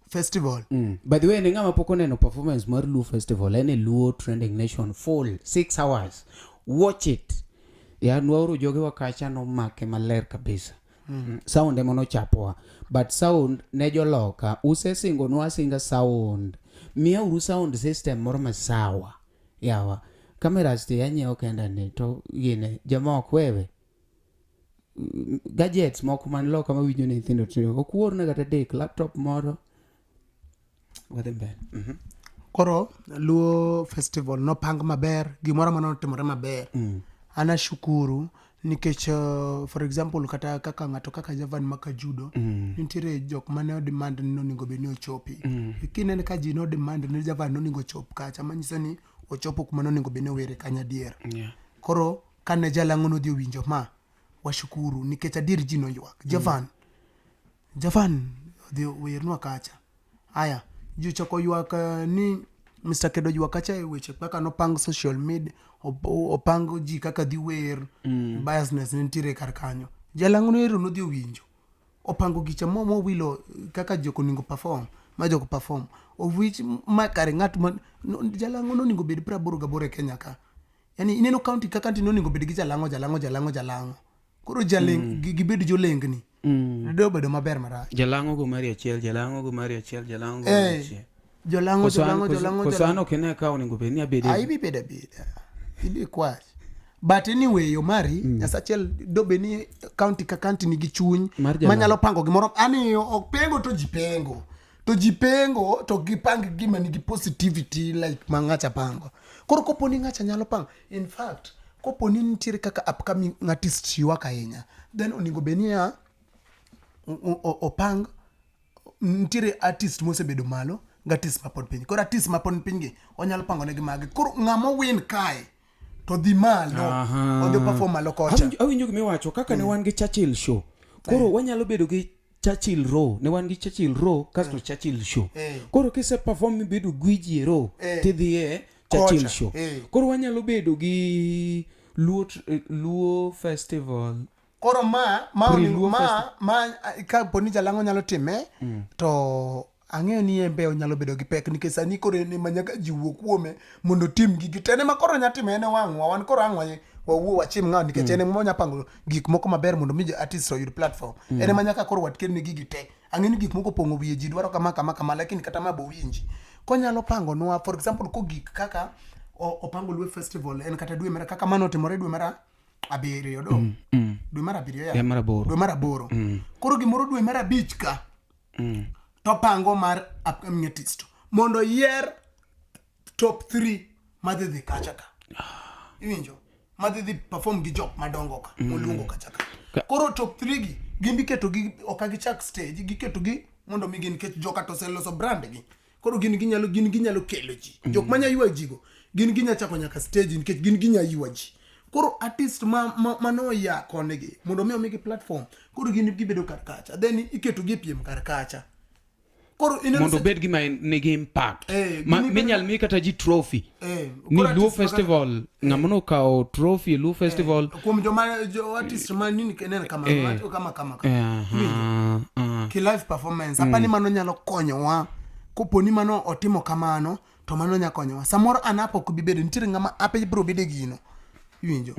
Festival. By the way ni ngama poko neno performance mar Luo Festival ene Luo Trending Nation full 6 hours. Watch it. Ya nuoro joge wakacha no make maler kabisa. Sound emo no chapoa but sound ne joloka usesingo no asinga sound mia uru sound system moro masawa yawa cameras te yanyeo kenda ne to gine jamok wewe gadgets moko man loka ma winjo ne nyithindo tiyo okuor na kata dek laptop moro wadembe koro Luo Festival no pang maber gimoro mano timore maber anashukuru nikech for example kata kaka ng'ato kaka Javan Makajudo nitiere jok mane o demand ni onego bed ni ochopi kinene ka ji no demand ni Javan onego chop kacha manyiso ni ochopo kuma onego bed ni were kanya dier koro kane Jalang'o no dhi winjo ma washukuru nikech adier ji no ywak Javan dhi wernwa kacha haya ji choko ywak ni Mr. Kedo ywak kacha e weche kaka nopang social media opango ji kaka dhi wer biasness nitiere kar kanyo Jalang'o no ero no dhi winjo opango gicha mo wilo kaka joko ningo perform ma joko perform of which ma kare ng'at Jalang'o no ningo bed 88 e Kenya ka yani ineno county kaka tino ningo bed gi Jalang'o koro jaleng gibed jolengni do bedo maber marach Jalang'o go mari achiel Jalang'o kosano kene ka onego bed ni abede ai bi beda ibi kwach but anyway yo mari asachiel do be ni county ka county nigi chuny manyalo pango gimoro ani opengo to jipengo to gipang gima nigi positivity like mangacha pango koro koponi ngacha nyalo pango in fact koponi nitiere kaka upcoming artist ywaka ahinya then onego be ni opang nitiere artist mosebedo malo artist mapod piny koro artist mapod piny gi onyalo pango negi magi koro ng'amo win kae to dhi malo odhi perform malo kocha awinjo gimiwacho kaka ne wan gi Churchill show koro wanyalo bedo gi Churchill Row ne wan gi Churchill Row kasto Churchill show koro kise perform bedo gwiji Row tidhie Churchill show koro wanyalo bedo gi Luo festival koro ma ka poni Jalang'o nyalo time to ang'eyo ni embe onyalo bedo gi pek nikech sani koro ne manyaka jiwo kuome mondo tim gigi tene ma koro nyatime ene wang'wa wan koro ang'wa wawuo wachim ng'ao nikech ene monya pango gik moko maber mondo mi artist oyud platform ene manyaka koro watkerne gigi te ang'e ni gik moko pong'o wiye ji dwaro kama lakini kata ma bo winji konyalo pango nwa for example ko gik kaka opango Luo festival en kata dwe mara kaka mano timore dwe mara abiriyo do dwe mara abiriyo dwe mara aboro koro gimoro dwe mara abich ka to pango mar upcoming artist mondo yier top 3 madhi kacha ka iwinjo madhi perform gi jok madongo ka moluongo kacha ka koro top 3 gi gimbi keto gi okagi chak stage giketo gi mondo mi gin ket joka to seloso brand gi koro gin ginyalo kelo ji jok manya ywa jigo gin ginya chako nyaka stage nikech gin ginya ywa ji koro artist mano ya konegi mondo mi omigi platform koro gin gibedo kar kacha then iketo gi piem kar kacha koro mondo bed gima nigi impact minyal mi kata ji trophy ni Luo festival ng'amono kao trophy Luo festival kuom jo artist man nini kenen kama ki live performance apani mano nyalo konyowa koponi mano otimo kamano to mano nyalo konyowa samoro anapo kubibedo nitiere ng'ama ape bro bede gino iwinjo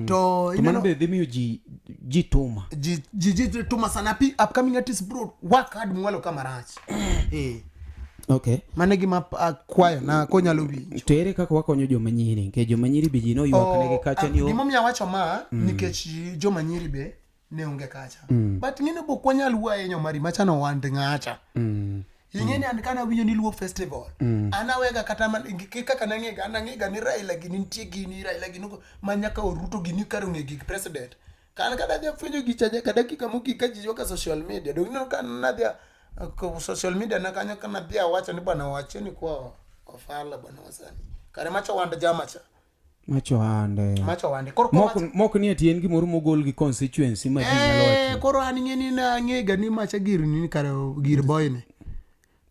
to mano be dhi miyo ji tuma ji tuma sana upcoming artist bro work hard mwalo kama rach okay mane gima kwayo na konyalo winjo to ere kaka wakonyo joma nyiri ke joma nyiri be ji no ywak ne kacha ni gima miya wacho nikech joma nyiri be ne onge kacha but ngine bo kwanyal waenyo mari machano wand ngacha ingeni andikana winjo ni Luo festival anawega kata kaka nangiga ni Raila gini ntie gini Raila gini manyaka oruto gini karo ngegi president kan kada dia finjo gichaje kada kika muki kaji joka social media do no kan nadia ko social media na kanya kana dia wacha ni bwana wache ni kwa ofala bwana wasani kare macho wanda jamacha macho wande moko ni atien gimoro mogol gi constituency ma ginyalo koro an ngeni na ngega ni macha gir ni kare gir boy ne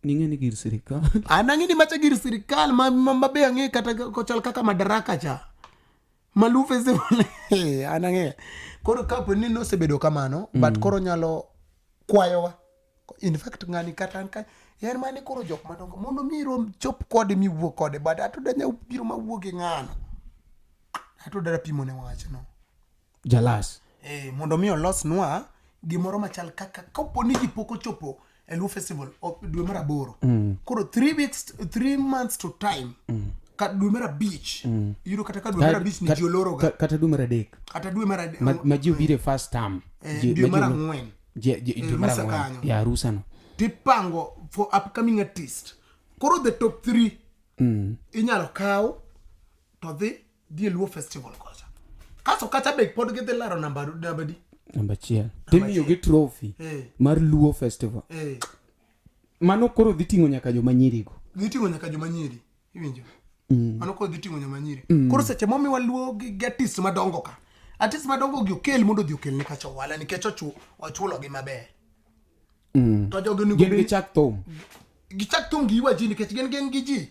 ningeni gir sirikal anangini macha gir sirikal mabe ange kata kochal kaka madaraka cha Luo festival anange koro kapo ni no sebedo kamano but koro nyalo kwayowa in fact ngani kata kan yer mane koro jok madongo mondo miro chop kode mi wuok kode but atuda nya biro ma wuok ngano atuda pimo ne wach no jalas mondo mi olos nwa gimoro machal kaka kapo ni gipoko chopo Luo festival dwe mara aboro koro 3 months to time ka dwe mara beach yuro kata ka dwe mara beach ni joloro ga kata dwe mara dek ma ji bire first time dwe mara ngwen dwe mara ngwen ya rusa no tipango for upcoming artist koro the top 3 inyalo kaw to the Luo festival kocha Kaso kacha be pod gidhi laro namba di. Namba chiel. Timiyo gi trophy mar Luo Festival. Mano koro dhi ting'o nyaka joma nyiri go. Dhi ting'o nyaka joma nyiri. Iwinjo? Mano koro dhi ting'o joma nyiri. Koro seche momi waluo gi artist madongo ka. Artist madongo gi okel mondo dhi okel ni kacha wala nikech ochulo gi maber. To jogo ni Gen gi chak thum. Gi chak thum gi waji nikech gen gi ji.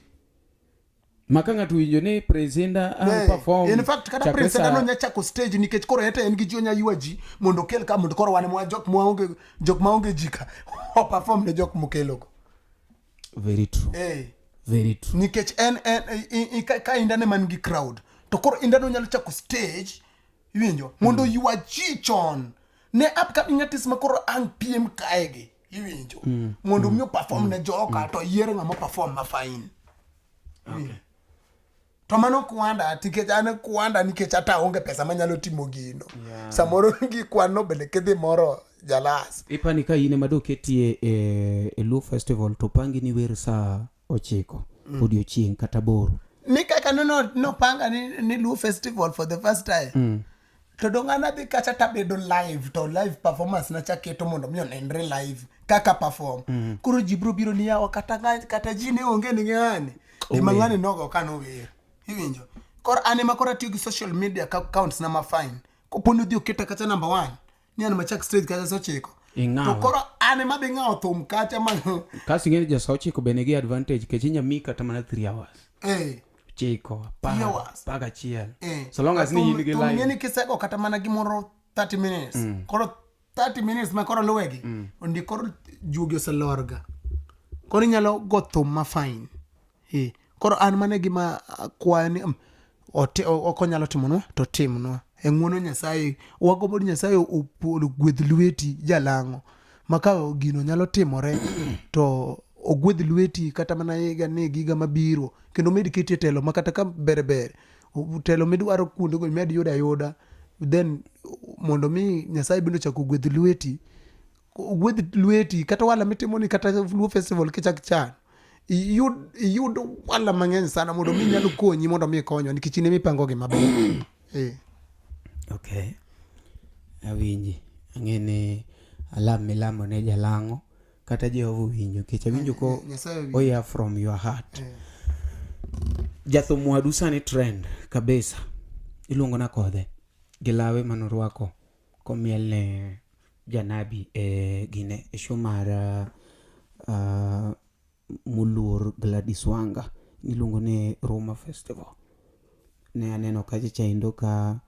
Maka ng'ato winjo ni presenter perform. In fact kata presenter no nya chako stage nikech koro ete en gi ji onya yuaji mondo kel ka mondo koro wane mwa jok maonge jika o perform ne jok mokelo go. Very true. Very true. Nikech en ka indane man gi crowd to koro indano nyalo chako stage iwinjo mondo yuaji chon ne upcoming artist makoro ang PM kaegi iwinjo mondo mi perform ne joka to yier ng'ama perform ma fine. Okay. To mano kwanda nikech ata onge pesa manyalo timo gino. Samoro gi kwano bele kedhi moro jalas. Ipani ka ine madoketie e Luo Festival to pangi ni wer saa 9 odiochieng' kata boro. Ni kaka no panga ni Luo Festival for the first time. To dongana dhi kacha tabedo live to live performance na chaketo mondo mi onendre live kaka perform. Kuro jibro biro ni yawa kata ji ne onge ni ng'ani. Di mang'ani nogo kano wer. Iwinjo. Kor anima kora tiyo gi social media accounts na mafine. Kopono dhi oketa kacha number 1. Ni an machak stage kacha saa 9. To koro anima dhi ng'ao thum kacha man. Kasi ng'eni ja saa 9 bene gi advantage kech inyami kata mana 3 hours. Chiko, paga chiel. So long as ni in gi live. Ng'eni kisego kata mana gimoro 30 minutes. Koro 30 minutes ma koro luwegi. Ondi koro jugi oselorga. Koro nyalo go thum ma fine. Koro an mane gima kwani okonyalo timonwa to timnwa. Eng'wono Nyasaye wagobo Nyasaye ogwedh lweti jalang'o. Maka gino nyalo timore to ogwedh lweti kata mana giga mabiro kendo med ketie telo makata ka bere telo midwaro kuonde go med yuda then mondo mi Nyasaye bendo chako gwedh lweti kata wala mitimo ni kata Luo Festival kichak chan yud wala mang'eny sana mondo mi nyalo konyi mondo mi konyo nikech ne mipango gi maber. Okay. Awinji ang'ene alam milamo ne jalang'o kata Jehova winjo kech awinjo ko oya from your heart. Jathum wadu sani trend kabisa iluongo na Kodhe gilawe manorwako komiel ne janabi gine shumar muluor Gladys Wanga iluongo ne Roma Festival. Ne aneno kacha chaindo ka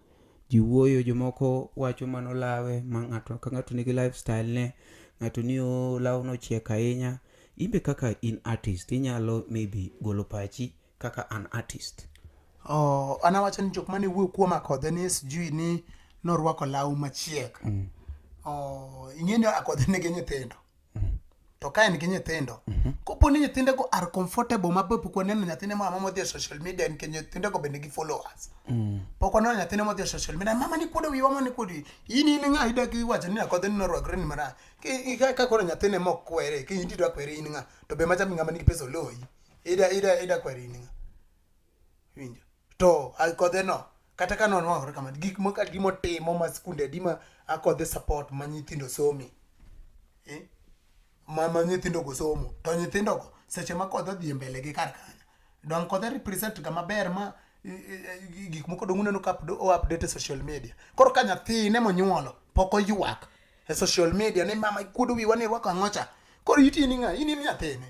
jiwuoyo jomoko wacho manolawe ma ng'ato nigi lifestyle ne ng'ato ni law no chiek ahinya. Imbe kaka in artist inyalo maybe golo pachi kaka an artist. Anawacho ni jok mane wuoyo kuom Akodhe ni sijui ni norwako law machiek. Ing'eni Akodhe nigi nyithindo. To ka en gi nyithindo. Kopo ni nyithinde go are comfortable mabepo kwa neno nyathine mama modhi e social media nikech nyithinde go bende gi followers. Poko no nyathine modhi e social media mama ni kuodo wi mama ni kuodi. Ini ni ng'a ida ki wacho ni Akodhe ni norwakre ni mara. Ka koro nyathine mok kwere ki indi dwa kwere in ng'a to be macha ng'ama nigi pesa loyi. Ida kwere in ng'a. Winjo. To Akodhe no kata ka non wakore kama gik motimo ma skunde dima Akodhe support ma nyithindo somi. Mama nyithindo go somo to nyithindo go seche ma Kodhe dhi mbele gi kar kanya don Kodhe represent ga maber ma gik moko dong uneno ka update social media. Koro ka nyathine monyuolo poko ywak e social media ne mama kudu wi wani rwako ang'ocha koro iti ni ng'a ini nyathine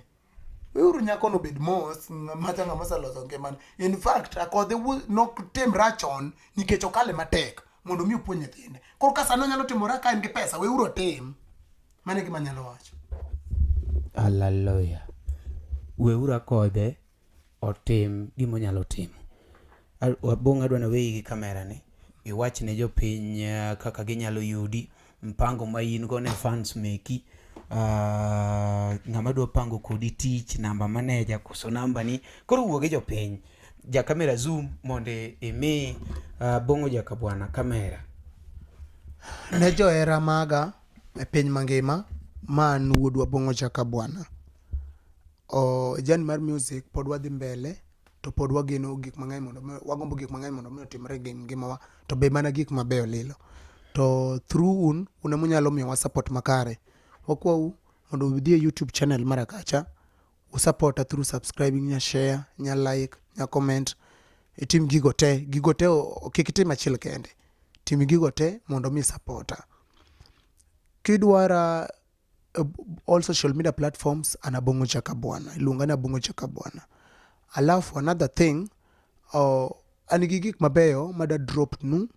weuru nyako no bed mos mata ng'ama saloso ngimane. In fact Akodhe nok tem rachon nikech okale matek mondo mi opuonj nyithinde. Koro ka sano nyalo timore ka en gi pesa weuru otim mane gima nyalo wacho. Hallelujah. Weura Akodhe otim gimo nyalo timo. Wabonga dwana wei gi kamera ni iwach ne jopiny kaka ginyalo yudi mpango ma in go ne fans meki. Ng'ama dwa pango kodi tich namba manager koso namba ni koro wuoge jopiny ja kamera zoom monde imi bongo jaka bwana kamera ne johera maga e piny mangima man wuodwa bongo jaka bwana jan mar music pod wadhi mbele to pod wageno gik mang'eny mondo wagombo gik mang'eny mondo otimre gi ngimawa, to be mana gik mabeyo lilo. To through un emunyalo miyowa support makare. Wakwau mondo udhi e YouTube channel mara kacha, usupporta through subscribing, nya share, nya like, nya comment. Itim gigo te kik itim achiel kende. Tim gigo te mondo mi supporta. Kidwara all social media platforms ana Abongo Chakabwana. Iluonga na Abongo Chakabwana. Alafu another thing, anigi gik mabeyo mada drop nu.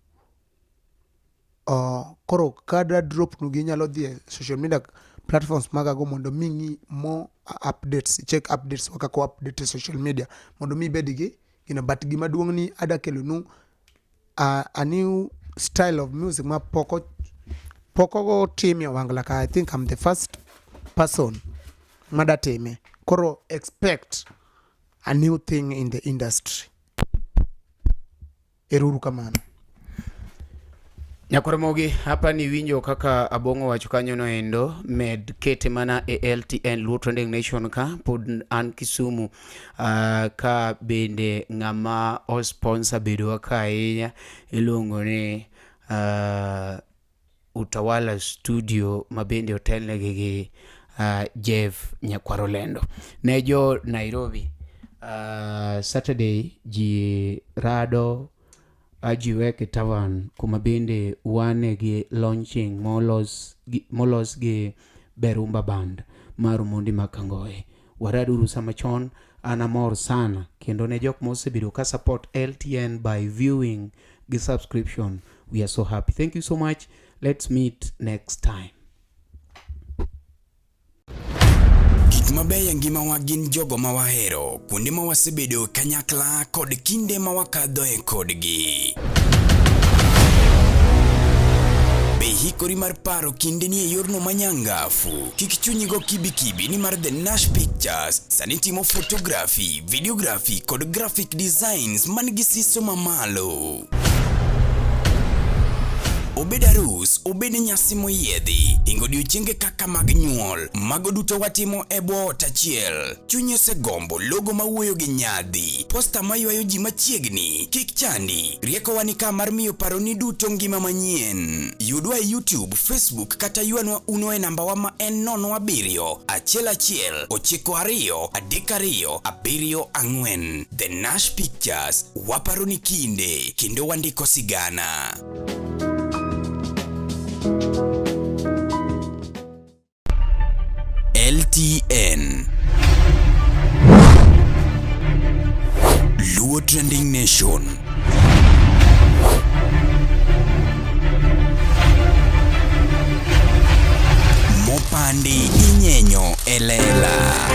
Koro kada drop nu ginyalo dhi social media platforms magago mondo mingi more updates, check updates wakako update social media mondo mi bedigi but gima duong ni adakelo nu a new style of music ma poko team ya wangla ka. I think I'm the first person mada teme. Koro expect a new thing in the industry. Eruru kamano. Nyakoromogi, hapa ni winjo kaka Abongo wacho kanyo no endo, med kete mana e LTN Luo Trending Nation ka, pod an Kisumu, ka bende ngama o sponsor bedo ka ahinya, iluongo ni Utawala Studio mabende hotel gi Jeff Nyakwarolendo. Nejo Nairobi, Saturday ji rado ajiweke tawan kuma bende wane gi launching molos gi Berumba Band mar Mondi Makangoe. Waraduru samachon, anamor sana kendo ne jok mosebedo ka support LTN by viewing gi subscription. We are so happy. Thank you so much. Let's meet next time. Gik mabeyo ngima wa gin jogo ma wahero, kuonde ma wasebedo kanyakla kod kinde ma wakadhoe kodgi. Be hikori mar paro kinde ni e yorno manyangafu. Kik chunyigo kibi ni mar The Nash Pictures sani timo photography, videography kod graphic designs man gi siso mamalo. Obed arus, obed nyasi moyiedhi, ingo odiochienge kaka mag nyuol, mago duto watimo e bwo ot achiel. Chunyi osegombo logo mawuoyo gi nyadhi, posta maywayo ji machiegni, kik chandi, rieko wa ni ka mar miyo paroni duto ngima manyien. Yudwa e YouTube, Facebook kata yuanwa uno e namba wa ma en 07 11 92 32 74. The Nash Pictures, waparoni kinde, kendo wandiko sigana. LTN Luo Trending Nation. Mopandi inyenyo elela.